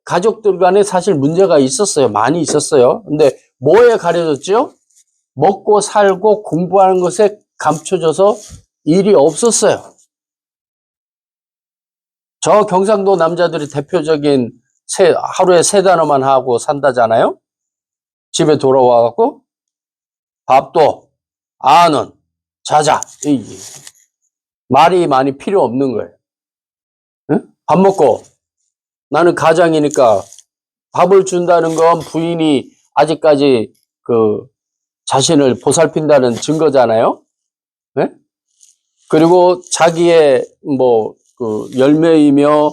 가족들 간에 사실 문제가 있었어요. 많이 있었어요. 근데 뭐에 가려졌죠? 먹고 살고 공부하는 것에 감춰져서 일이 없었어요. 저 경상도 남자들이 대표적인 하루에 3단어만 하고 산다잖아요. 집에 돌아와갖고 밥도 아는 자자 말이 많이 필요 없는 거예요. 응? 밥 먹고 나는 가장이니까 밥을 준다는 건 부인이 아직까지 그 자신을 보살핀다는 증거잖아요. 네? 그리고 자기의 뭐 그 열매이며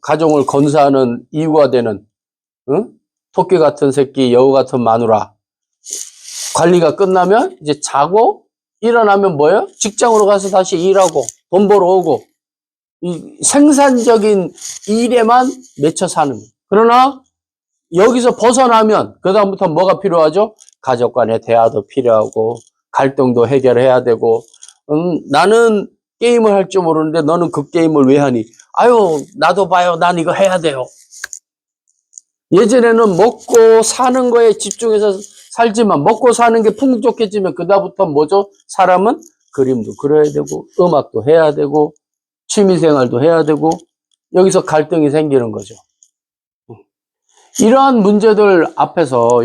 가정을 건사하는 이유가 되는 응? 토끼 같은 새끼, 여우 같은 마누라 관리가 끝나면 이제 자고 일어나면 뭐예요? 직장으로 가서 다시 일하고 돈 벌어오고 이 생산적인 일에만 맺혀 사는 거예요. 그러나 여기서 벗어나면 그 다음부터 뭐가 필요하죠? 가족 간의 대화도 필요하고 갈등도 해결해야 되고 나는 게임을 할 줄 모르는데 너는 그 게임을 왜 하니? 아유 나도 봐요. 난 이거 해야 돼요. 예전에는 먹고 사는 거에 집중해서 살지만 먹고 사는 게 풍족해지면 그다음부터 뭐죠? 사람은 그림도 그려야 되고 음악도 해야 되고 취미생활도 해야 되고 여기서 갈등이 생기는 거죠. 이러한 문제들 앞에서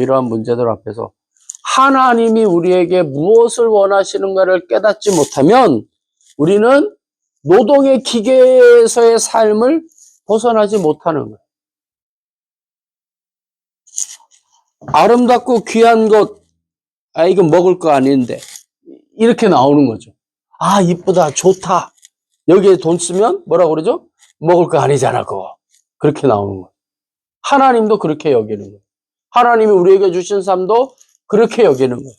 하나님이 우리에게 무엇을 원하시는가를 깨닫지 못하면 우리는 노동의 기계에서의 삶을 벗어나지 못하는 거예요. 아름답고 귀한 것, 이건 먹을 거 아닌데 이렇게 나오는 거죠. 아 이쁘다 좋다 여기에 돈 쓰면 뭐라고 그러죠? 먹을 거 아니잖아 그거. 그렇게 나오는 거예요. 하나님도 그렇게 여기는 거예요. 하나님이 우리에게 주신 삶도 그렇게 여기는 거예요.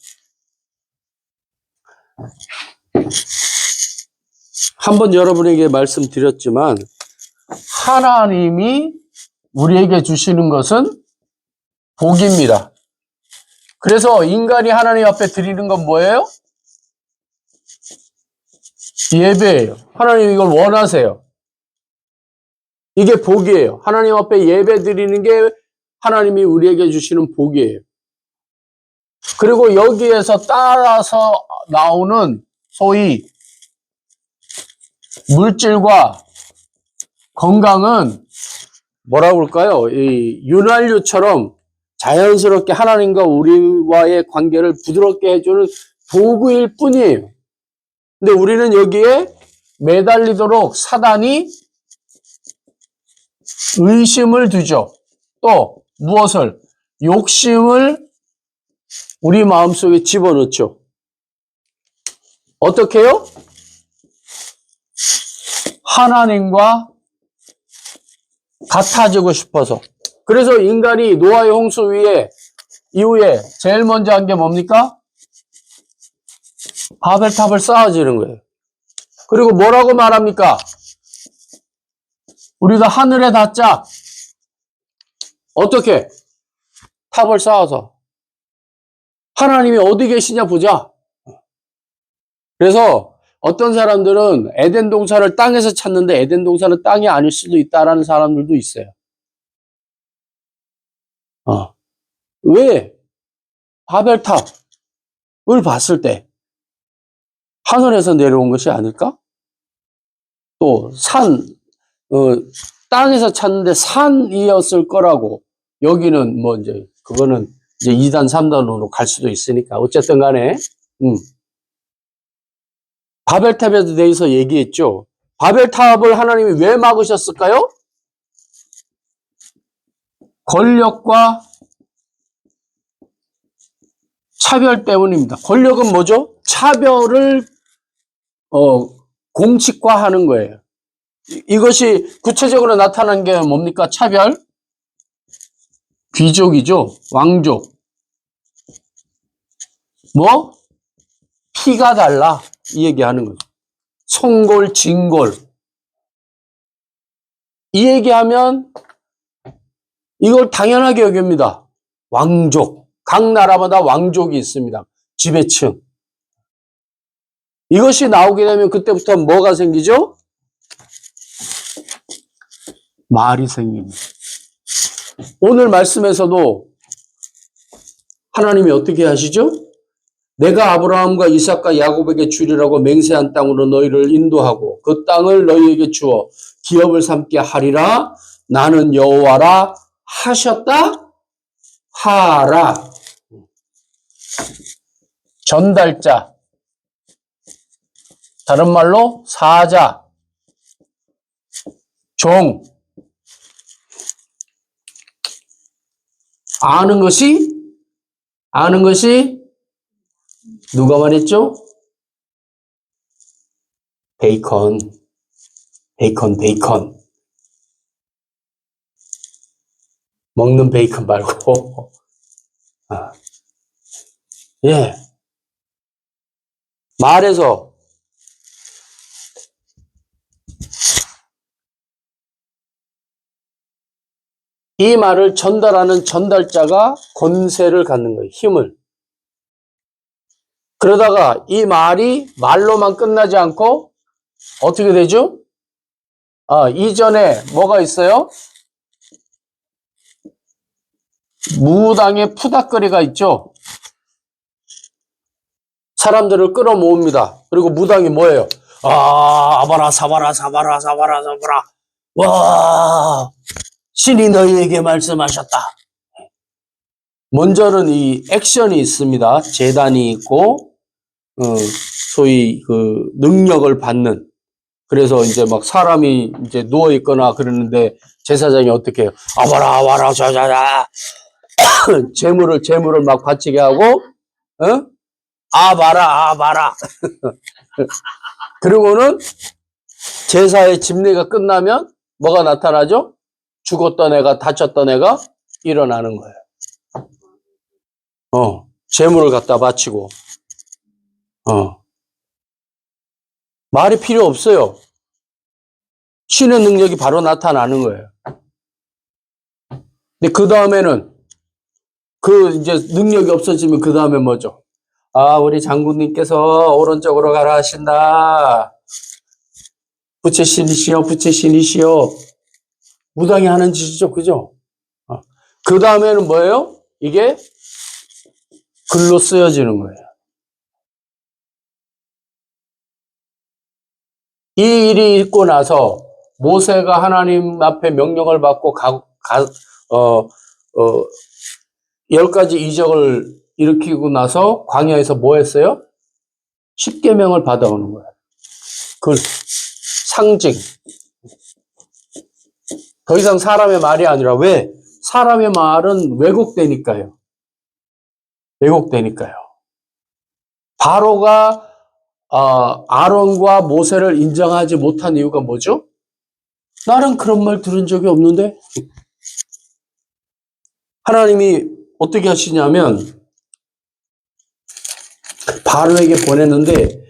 한번 여러분에게 말씀드렸지만 하나님이 우리에게 주시는 것은 복입니다. 그래서 인간이 하나님 앞에 드리는 건 뭐예요? 예배예요. 하나님 이걸 원하세요. 이게 복이에요. 하나님 앞에 예배 드리는 게 하나님이 우리에게 주시는 복이에요. 그리고 여기에서 따라서 나오는 소위 물질과 건강은 뭐라고 그럴까요? 이 윤활유처럼 자연스럽게 하나님과 우리와의 관계를 부드럽게 해주는 도구일 뿐이에요. 근데 우리는 여기에 매달리도록 사단이 의심을 두죠. 또 무엇을? 욕심을 우리 마음속에 집어넣죠. 어떻게 해요? 하나님과 같아지고 싶어서. 그래서 인간이 노아의 홍수 이후에 제일 먼저 한 게 뭡니까? 바벨탑을 쌓아지는 거예요. 그리고 뭐라고 말합니까? 우리가 하늘에 닿자. 어떻게? 탑을 쌓아서. 하나님이 어디 계시냐 보자. 그래서 어떤 사람들은 에덴 동산을 땅에서 찾는데 에덴 동산은 땅이 아닐 수도 있다라는 사람들도 있어요. 왜? 바벨탑을 봤을 때 하늘에서 내려온 것이 아닐까? 또 땅에서 찾는데 산이었을 거라고 여기는 뭐 이제 그거는 이제 2단, 3단으로 갈 수도 있으니까 어쨌든 간에 바벨탑에 대해서 얘기했죠. 바벨탑을 하나님이 왜 막으셨을까요? 권력과 차별 때문입니다. 권력은 뭐죠? 차별을 공식화하는 거예요. 이것이 구체적으로 나타난 게 뭡니까? 차별? 귀족이죠. 왕족. 뭐? 피가 달라. 이 얘기하는 거죠. 송골, 진골. 이 얘기하면 이걸 당연하게 여깁니다. 왕족. 각 나라마다 왕족이 있습니다. 지배층. 이것이 나오게 되면 그때부터 뭐가 생기죠? 말이 생깁니다. 오늘 말씀에서도 하나님이 어떻게 하시죠? 내가 아브라함과 이삭과 야곱에게 주리라고 맹세한 땅으로 너희를 인도하고 그 땅을 너희에게 주어 기업을 삼게 하리라. 나는 여호와라 하셨다 하라. 전달자. 다른 말로 사자, 종. 아는 것이 누가 말했죠? 베이컨. 먹는 베이컨 말고. 아. 예. 말에서 이 말을 전달하는 전달자가 권세를 갖는 거예요. 힘을. 그러다가 이 말이 말로만 끝나지 않고 어떻게 되죠? 이전에 뭐가 있어요? 무당의 푸닥거리가 있죠? 사람들을 끌어모읍니다. 그리고 무당이 뭐예요? 아바라, 사바라. 와, 신이 너희에게 말씀하셨다. 먼저는 이 액션이 있습니다. 제단이 있고, 소위 그 능력을 받는. 그래서 이제 막 사람이 이제 누워있거나 그러는데 제사장이 어떻게 해요? 아바라, 자자자. 재물을 막 바치게 하고, 아바라. 그리고는 제사의 집례가 끝나면 뭐가 나타나죠? 죽었던 애가, 다쳤던 애가 일어나는 거예요. 재물을 갖다 바치고. 말이 필요 없어요. 신의 능력이 바로 나타나는 거예요. 근데 그 다음에는 이제 능력이 없어지면 그 다음에 뭐죠? 우리 장군님께서 오른쪽으로 가라 하신다. 부채신이시여. 무당이 하는 짓이죠. 그죠? 그 다음에는 뭐예요? 이게 글로 쓰여지는 거예요. 이 일이 있고 나서 모세가 하나님 앞에 명령을 받고 10가지 이적을 일으키고 나서 광야에서 뭐 했어요? 십계명을 받아오는 거예요. 그 상징. 더 이상 사람의 말이 아니라 왜? 사람의 말은 왜곡되니까요. 바로가 아론과 모세를 인정하지 못한 이유가 뭐죠? 나는 그런 말 들은 적이 없는데? 하나님이 어떻게 하시냐면 바로에게 보냈는데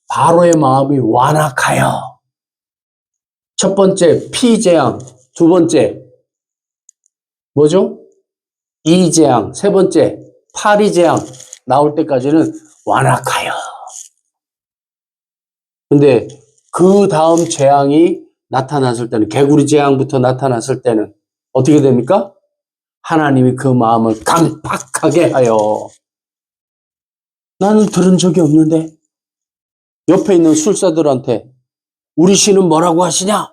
바로의 마음이 완악하여 첫 번째 피재앙, 두 번째 뭐죠? 이재앙, 세 번째 파리재앙 나올 때까지는 완악하여. 근데 그 다음 재앙이 나타났을 때는 개구리 재앙부터 나타났을 때는 어떻게 됩니까? 하나님이 그 마음을 강팍하게 하여 나는 들은 적이 없는데 옆에 있는 술사들한테 우리 신은 뭐라고 하시냐?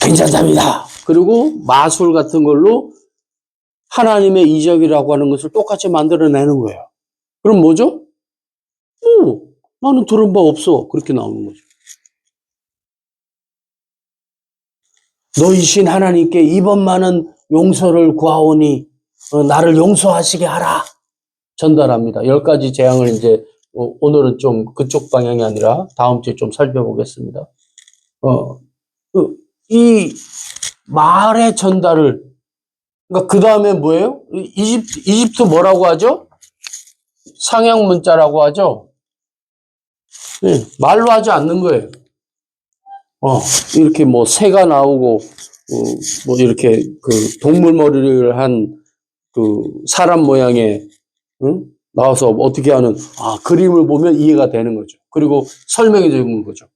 괜찮답니다. 그리고 마술 같은 걸로 하나님의 이적이라고 하는 것을 똑같이 만들어내는 거예요. 그럼 뭐죠? 나는 들은 바 없어. 그렇게 나오는 거죠. 너희신 하나님께 이번만은 용서를 구하오니 나를 용서하시게 하라. 전달합니다. 10가지 재앙을 이제 오늘은 좀 그쪽 방향이 아니라 다음 주에 좀 살펴보겠습니다. 이 말의 전달을 그러니까 그 다음에 뭐예요? 이집트 뭐라고 하죠? 상형 문자라고 하죠. 네, 말로 하지 않는 거예요. 이렇게 뭐 새가 나오고 뭐 이렇게 그 동물 머리를 한 그 사람 모양의 나와서 어떻게 하는 그림을 보면 이해가 되는 거죠. 그리고 설명해 주는 거죠.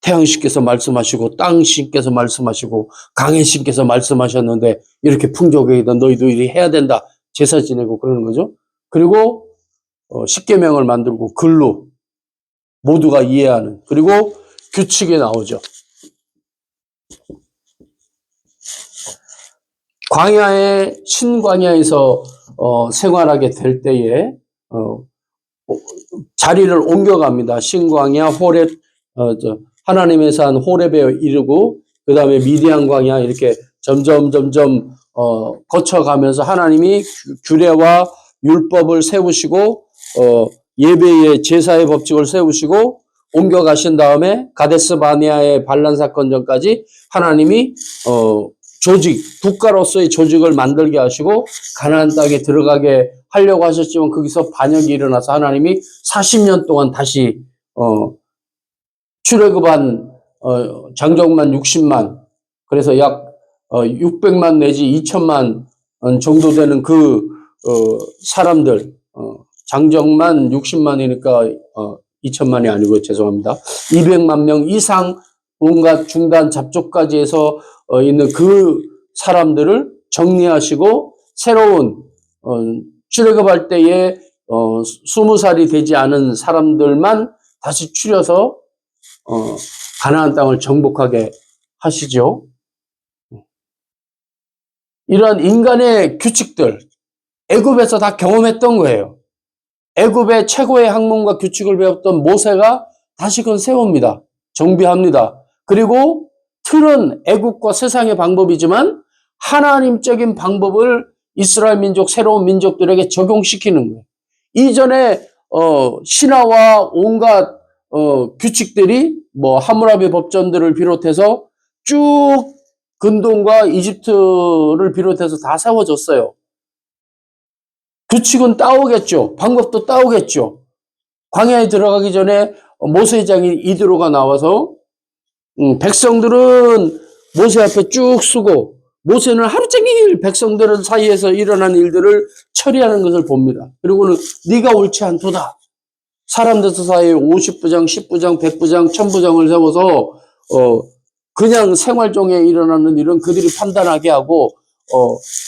태양신께서 말씀하시고 땅신께서 말씀하시고 강해신께서 말씀하셨는데 이렇게 풍족하다 너희도 이렇게 해야 된다. 제사 지내고 그러는 거죠. 그리고 십계명을 만들고 글로 모두가 이해하는 그리고 규칙이 나오죠. 광야의 신광야에서 생활하게 될 때에 자리를 옮겨갑니다. 신광야, 호렙, 하나님의 산 호렙에 이르고 그 다음에 미디안 광야 이렇게 점점 거쳐가면서 하나님이 규례와 율법을 세우시고 예배의 제사의 법칙을 세우시고 옮겨가신 다음에 가데스 바네아의 반란 사건 전까지 하나님이 조직, 국가로서의 조직을 만들게 하시고 가나안 땅에 들어가게 하려고 하셨지만 거기서 반역이 일어나서 하나님이 40년 동안 다시 출애굽한 장정만 60만, 그래서 약 600만 내지 2천만 정도 되는 그 사람들, 장정만 60만이니까 2천만이 아니고 죄송합니다. 200만 명 이상 온갖 중단 잡족까지 해서 있는 그 사람들을 정리하시고 새로운 출애굽할 때에 20살이 되지 않은 사람들만 다시 추려서 가나안 땅을 정복하게 하시죠. 이러한 인간의 규칙들, 애굽에서 다 경험했던 거예요. 애굽의 최고의 학문과 규칙을 배웠던 모세가 다시금 세웁니다. 정비합니다. 그리고 틀은 애국과 세상의 방법이지만 하나님적인 방법을 이스라엘 민족, 새로운 민족들에게 적용시키는 거예요. 이전에 신화와 온갖 규칙들이 뭐 하무라비 법전들을 비롯해서 쭉 근동과 이집트를 비롯해서 다 세워졌어요. 규칙은 따오겠죠. 방법도 따오겠죠. 광야에 들어가기 전에 모세장인 이드로가 나와서 백성들은 모세 앞에 쭉 서고 모세는 하루 종일 백성들 사이에서 일어난 일들을 처리하는 것을 봅니다. 그리고는 네가 옳지 않도다. 사람들 사이에 50부장, 10부장, 100부장, 1000부장을 세워서 그냥 생활 중에 일어나는 일은 그들이 판단하게 하고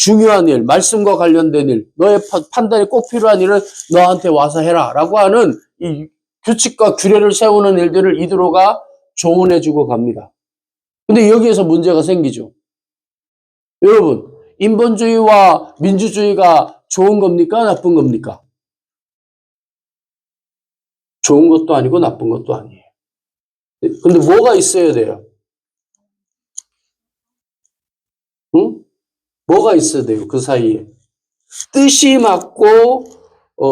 중요한 일, 말씀과 관련된 일, 너의 판단이 꼭 필요한 일은 너한테 와서 해라 라고 하는 이 규칙과 규례를 세우는 일들을 이드로가 조언해주고 갑니다. 근데 여기에서 문제가 생기죠. 여러분, 인본주의와 민주주의가 좋은 겁니까? 나쁜 겁니까? 좋은 것도 아니고 나쁜 것도 아니에요. 근데 뭐가 있어야 돼요? 응? 뭐가 있어야 돼요? 그 사이에. 뜻이 맞고,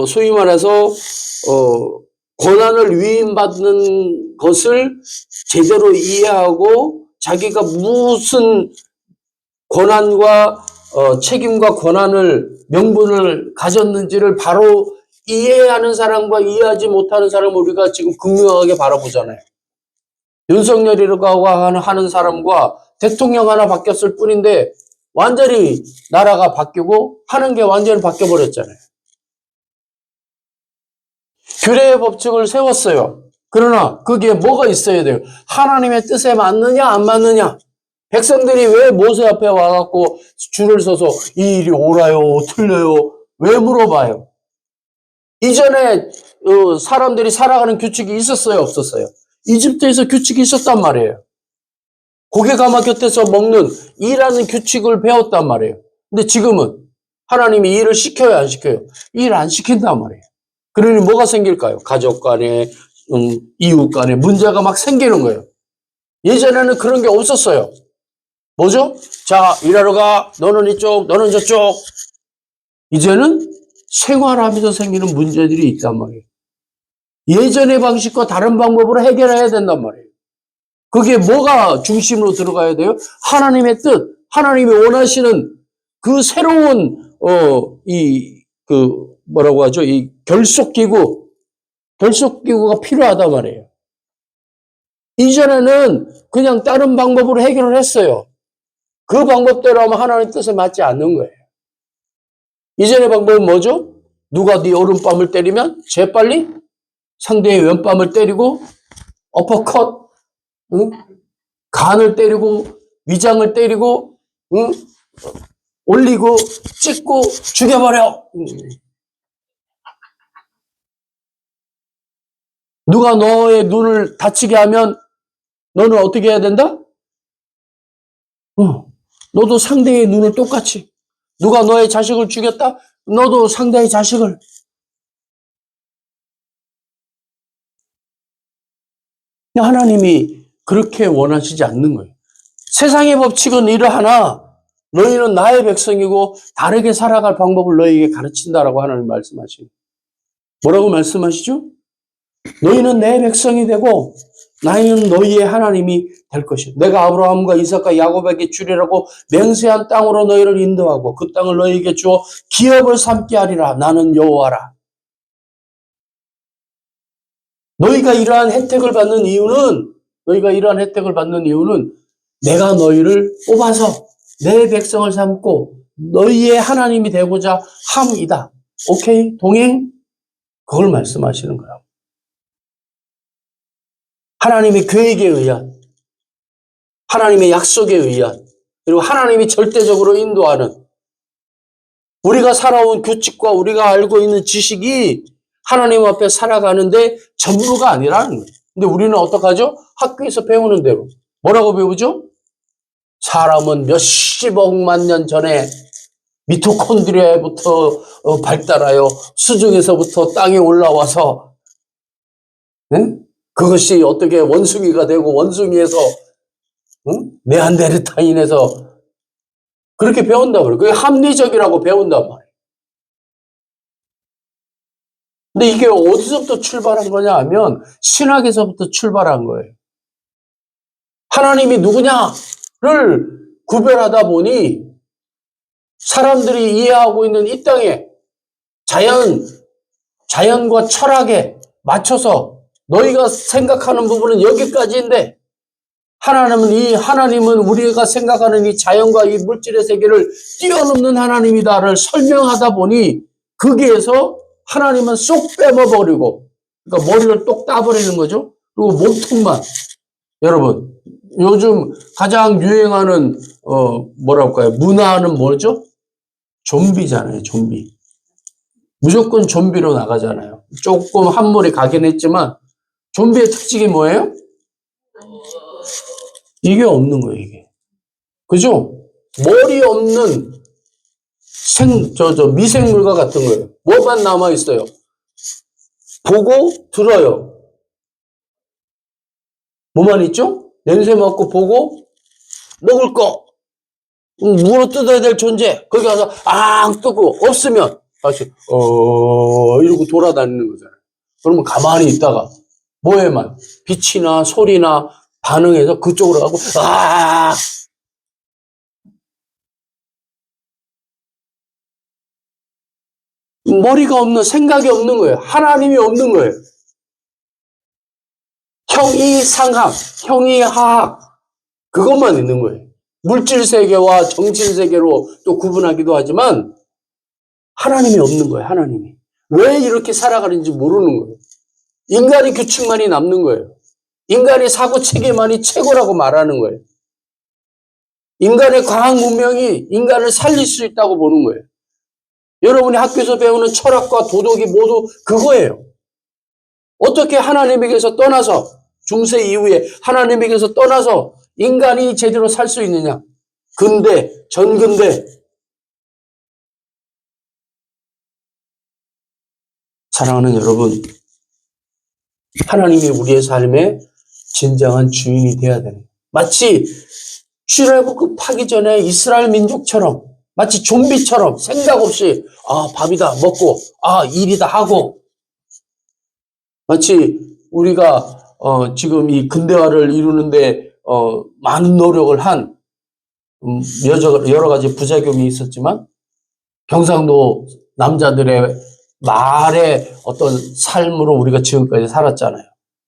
소위 말해서, 권한을 위임받는 것을 제대로 이해하고, 자기가 무슨 권한과, 책임과 권한을, 명분을 가졌는지를 바로 이해하는 사람과 이해하지 못하는 사람을 우리가 지금 극명하게 바라보잖아요. 윤석열이라고 하는 사람과 대통령 하나 바뀌었을 뿐인데, 완전히 나라가 바뀌고 하는 게 완전히 바뀌어버렸잖아요. 규례의 법칙을 세웠어요. 그러나 거기에 뭐가 있어야 돼요? 하나님의 뜻에 맞느냐 안 맞느냐. 백성들이 왜 모세 앞에 와갖고 줄을 서서 이 일이 옳아요 틀려요 왜 물어봐요? 이전에 사람들이 살아가는 규칙이 있었어요 없었어요? 이집트에서 규칙이 있었단 말이에요. 고개 가마 곁에서 먹는 일하는 규칙을 배웠단 말이에요. 근데 지금은 하나님이 일을 시켜요, 안 시켜요? 일 안 시킨단 말이에요. 그러니 뭐가 생길까요? 가족 간에, 이웃 간에 문제가 막 생기는 거예요. 예전에는 그런 게 없었어요. 뭐죠? 자, 일하러 가. 너는 이쪽, 너는 저쪽. 이제는 생활하면서 생기는 문제들이 있단 말이에요. 예전의 방식과 다른 방법으로 해결해야 된단 말이에요. 그게 뭐가 중심으로 들어가야 돼요? 하나님의 뜻, 하나님이 원하시는 그 새로운, 뭐라고 하죠? 이 결속기구가 필요하단 말이에요. 이전에는 그냥 다른 방법으로 해결을 했어요. 그 방법대로 하면 하나님의 뜻에 맞지 않는 거예요. 이전의 방법은 뭐죠? 누가 네 오른뺨을 때리면 재빨리 상대의 왼뺨을 때리고, 어퍼컷, 응? 간을 때리고 위장을 때리고 응? 올리고 찍고 죽여버려. 누가 너의 눈을 다치게 하면 너는 어떻게 해야 된다? 너도 상대의 눈을 똑같이. 누가 너의 자식을 죽였다? 너도 상대의 자식을. 하나님이 그렇게 원하시지 않는 거예요. 세상의 법칙은 이러하나 너희는 나의 백성이고 다르게 살아갈 방법을 너희에게 가르친다라고 하나님 말씀하시고. 뭐라고 말씀하시죠? 너희는 내 백성이 되고 나는 너희의 하나님이 될 것이다. 내가 아브라함과 이삭과 야곱에게 주리라고 맹세한 땅으로 너희를 인도하고 그 땅을 너희에게 주어 기업을 삼게 하리라. 나는 여호와라. 너희가 이러한 혜택을 받는 이유는 내가 너희를 뽑아서 내 백성을 삼고 너희의 하나님이 되고자 함이다. 오케이? 동행? 그걸 말씀하시는 거라고. 하나님의 계획에 의한, 하나님의 약속에 의한, 그리고 하나님이 절대적으로 인도하는 우리가 살아온 규칙과 우리가 알고 있는 지식이 하나님 앞에 살아가는데 전부가 아니라는 거예요. 근데 우리는 어떡하죠? 학교에서 배우는 대로. 뭐라고 배우죠? 사람은 몇십억만 년 전에 미토콘드리아부터 발달하여 수중에서부터 땅에 올라와서 그것이 어떻게 원숭이가 되고 원숭이에서 네안데르탈인에서 그렇게 배운다고 그래요. 그게 합리적이라고 배운단 말이에요. 근데 이게 어디서부터 출발한 거냐 하면 신학에서부터 출발한 거예요. 하나님이 누구냐를 구별하다 보니 사람들이 이해하고 있는 이 땅에 자연과 철학에 맞춰서 너희가 생각하는 부분은 여기까지인데 하나님은 우리가 생각하는 이 자연과 이 물질의 세계를 뛰어넘는 하나님이다를 설명하다 보니 거기에서 하나님은 쏙 빼먹어버리고 그러니까 머리를 똑 따버리는 거죠. 그리고 몸통만. 여러분 요즘 가장 유행하는 뭐랄까요? 문화는 뭐죠? 좀비잖아요. 좀비. 무조건 좀비로 나가잖아요. 조금 한물이 가긴 했지만 좀비의 특징이 뭐예요? 이게 없는 거예요. 이게. 그죠? 머리 없는 미생물과 같은 거예요. 뭐만 남아있어요? 보고 들어요. 뭐만 있죠? 냄새 맡고 보고 먹을 거. 물어 뜯어야 될 존재. 거기 가서 뜯고 없으면 다시 이러고 돌아다니는 거잖아요. 그러면 가만히 있다가 뭐에만 빛이나 소리나 반응해서 그쪽으로 가고 머리가 없는 생각이 없는 거예요. 하나님이 없는 거예요. 형이상학, 형이하학 그것만 있는 거예요. 물질세계와 정신세계로 또 구분하기도 하지만 하나님이 없는 거예요. 하나님이. 왜 이렇게 살아가는지 모르는 거예요. 인간의 규칙만이 남는 거예요. 인간의 사고체계만이 최고라고 말하는 거예요. 인간의 과학 문명이 인간을 살릴 수 있다고 보는 거예요. 여러분이 학교에서 배우는 철학과 도덕이 모두 그거예요. 어떻게 하나님에게서 떠나서 중세 이후에 하나님에게서 떠나서 인간이 제대로 살 수 있느냐? 근대, 전근대. 사랑하는 여러분, 하나님이 우리의 삶의 진정한 주인이 되어야 되는 마치 출애굽하기 전에 이스라엘 민족처럼 마치 좀비처럼 생각 없이 밥이다 먹고 일이다 하고 마치 우리가 지금 이 근대화를 이루는데 많은 노력을 한 여러 가지 부작용이 있었지만 경상도 남자들의 말의 어떤 삶으로 우리가 지금까지 살았잖아요.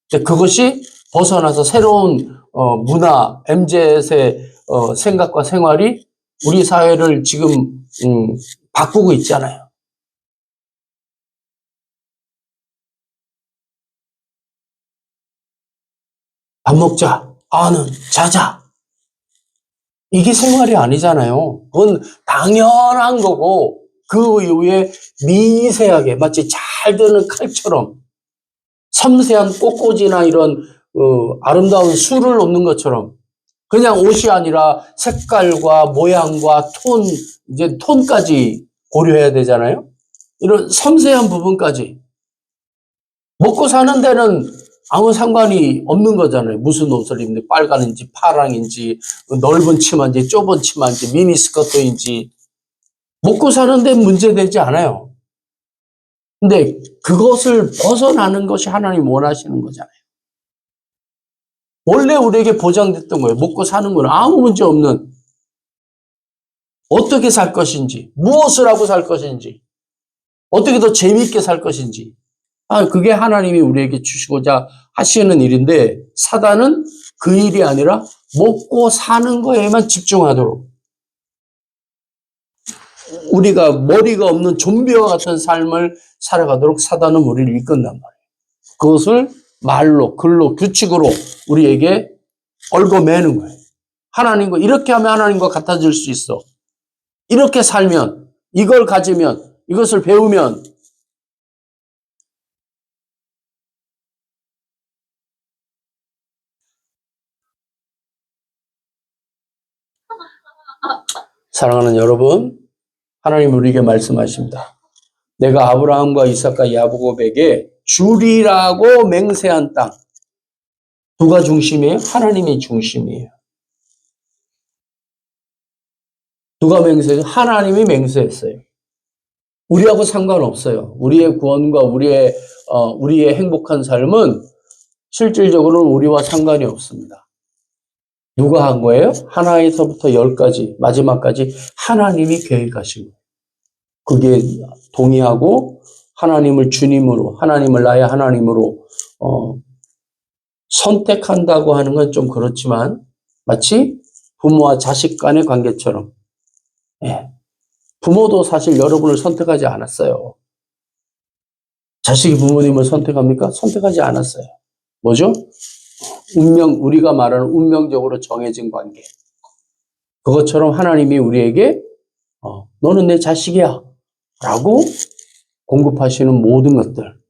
근데 그것이 벗어나서 새로운 문화, MZ의 생각과 생활이 우리 사회를 지금 바꾸고 있잖아요. 밥 먹자, 자자. 이게 생활이 아니잖아요. 그건 당연한 거고 그 이후에 미세하게 마치 잘 드는 칼처럼 섬세한 꽃꽂이나 이런 아름다운 술을 놓는 것처럼 그냥 옷이 아니라 색깔과 모양과 톤, 이제 톤까지 고려해야 되잖아요. 이런 섬세한 부분까지. 먹고 사는 데는 아무 상관이 없는 거잖아요. 무슨 옷을 입는지, 빨간인지, 파랑인지, 넓은 치마인지, 좁은 치마인지, 미니스커트인지. 먹고 사는 데 문제되지 않아요. 근데 그것을 벗어나는 것이 하나님 원하시는 거잖아요. 원래 우리에게 보장됐던 거예요. 먹고 사는 건 아무 문제 없는, 어떻게 살 것인지, 무엇을 하고 살 것인지, 어떻게 더 재미있게 살 것인지. 그게 하나님이 우리에게 주시고자 하시는 일인데, 사단은 그 일이 아니라 먹고 사는 거에만 집중하도록, 우리가 머리가 없는 좀비와 같은 삶을 살아가도록 사단은 우리를 이끈단 말이에요. 그것을 말로, 글로, 규칙으로 우리에게 얽어매는 거예요. 하나님과 이렇게 하면 하나님과 같아질 수 있어. 이렇게 살면, 이걸 가지면, 이것을 배우면. 사랑하는 여러분, 하나님 우리에게 말씀하십니다. 내가 아브라함과 이삭과 야곱에게 주리라고 맹세한 땅. 누가 중심이에요? 하나님이 중심이에요. 누가 맹세해요? 하나님이 맹세했어요. 우리하고 상관없어요. 우리의 구원과 우리의 행복한 삶은 실질적으로는 우리와 상관이 없습니다. 누가 한 거예요? 하나에서부터 10까지, 마지막까지 하나님이 계획하신 거예요. 그게 동의하고 하나님을 주님으로, 하나님을 나의 하나님으로 선택한다고 하는 건 좀 그렇지만 마치 부모와 자식 간의 관계처럼, 부모도 사실 여러분을 선택하지 않았어요. 자식이 부모님을 선택합니까? 선택하지 않았어요. 뭐죠? 우리가 말하는 운명적으로 정해진 관계. 그것처럼 하나님이 우리에게 너는 내 자식이야 라고 공급하시는 모든 것들,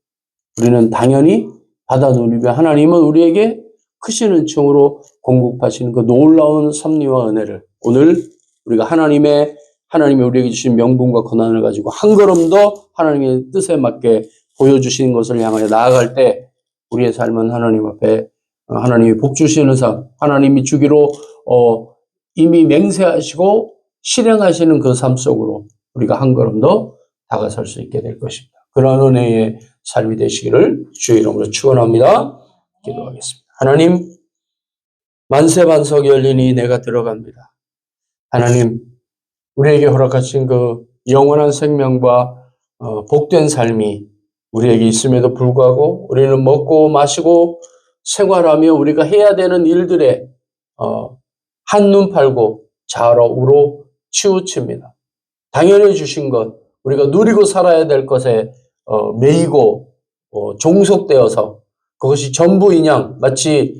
우리는 당연히 받아 누리며 하나님은 우리에게 크신 은총으로 공급하시는 그 놀라운 섭리와 은혜를 오늘 우리가 하나님이 우리에게 주신 명분과 권한을 가지고 한 걸음 더 하나님의 뜻에 맞게 보여주시는 것을 향하여 나아갈 때 우리의 삶은 하나님 앞에 하나님이 복 주시는 삶, 하나님이 주기로 이미 맹세하시고 실행하시는 그 삶 속으로 우리가 한 걸음 더 다가설 수 있게 될 것입니다. 그러한 은혜의 삶이 되시기를 주의 이름으로 축원합니다. 기도하겠습니다. 하나님, 만세반석이 열리니 내가 들어갑니다. 하나님, 우리에게 허락하신 그 영원한 생명과 복된 삶이 우리에게 있음에도 불구하고 우리는 먹고 마시고 생활하며 우리가 해야 되는 일들에 한눈 팔고 좌로 우로 치우칩니다. 당연히 주신 것, 우리가 누리고 살아야 될 것에 매이고 종속되어서 그것이 전부인 양 마치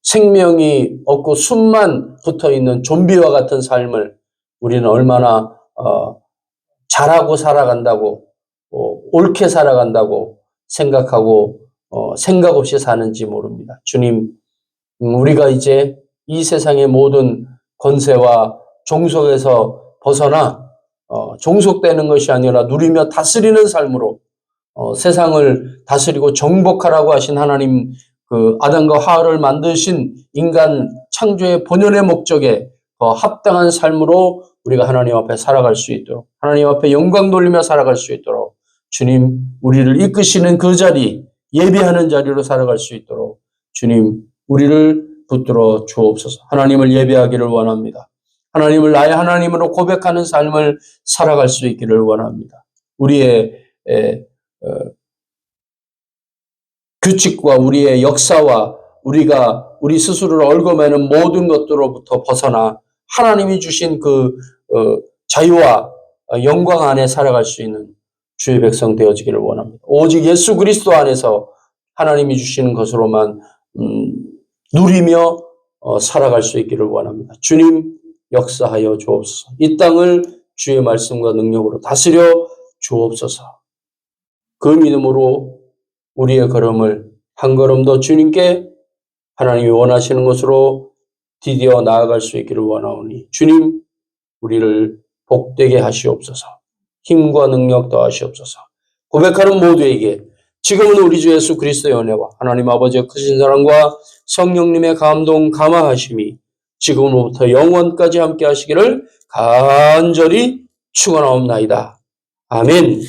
생명이 없고 숨만 붙어있는 좀비와 같은 삶을 우리는 얼마나 잘하고 살아간다고 옳게 살아간다고 생각하고 생각 없이 사는지 모릅니다. 주님, 우리가 이제 이 세상의 모든 권세와 종속에서 벗어나 종속되는 것이 아니라 누리며 다스리는 삶으로 세상을 다스리고 정복하라고 하신 하나님, 그 아담과 하와를 만드신 인간 창조의 본연의 목적에 합당한 삶으로 우리가 하나님 앞에 살아갈 수 있도록, 하나님 앞에 영광 돌리며 살아갈 수 있도록 주님, 우리를 이끄시는 그 자리, 예배하는 자리로 살아갈 수 있도록 주님, 우리를 붙들어 주옵소서. 하나님을 예배하기를 원합니다. 하나님을 나의 하나님으로 고백하는 삶을 살아갈 수 있기를 원합니다. 우리의 규칙과 우리의 역사와 우리 스스로를 얽어매는 모든 것들로부터 벗어나 하나님이 주신 그 자유와 영광 안에 살아갈 수 있는 주의 백성 되어지기를 원합니다. 오직 예수 그리스도 안에서 하나님이 주시는 것으로만 누리며 살아갈 수 있기를 원합니다. 주님, 역사하여 주옵소서. 이 땅을 주의 말씀과 능력으로 다스려 주옵소서. 그 믿음으로 우리의 걸음을 한 걸음 더 주님께 하나님이 원하시는 것으로 디디어 나아갈 수 있기를 원하오니 주님 우리를 복되게 하시옵소서. 힘과 능력 더하시옵소서. 고백하는 모두에게 지금은 우리 주 예수 그리스도의 은혜와 하나님 아버지의 크신 사랑과 성령님의 감동 감화하심이 지금으로부터 영원까지 함께 하시기를 간절히 축원하옵나이다. 아멘.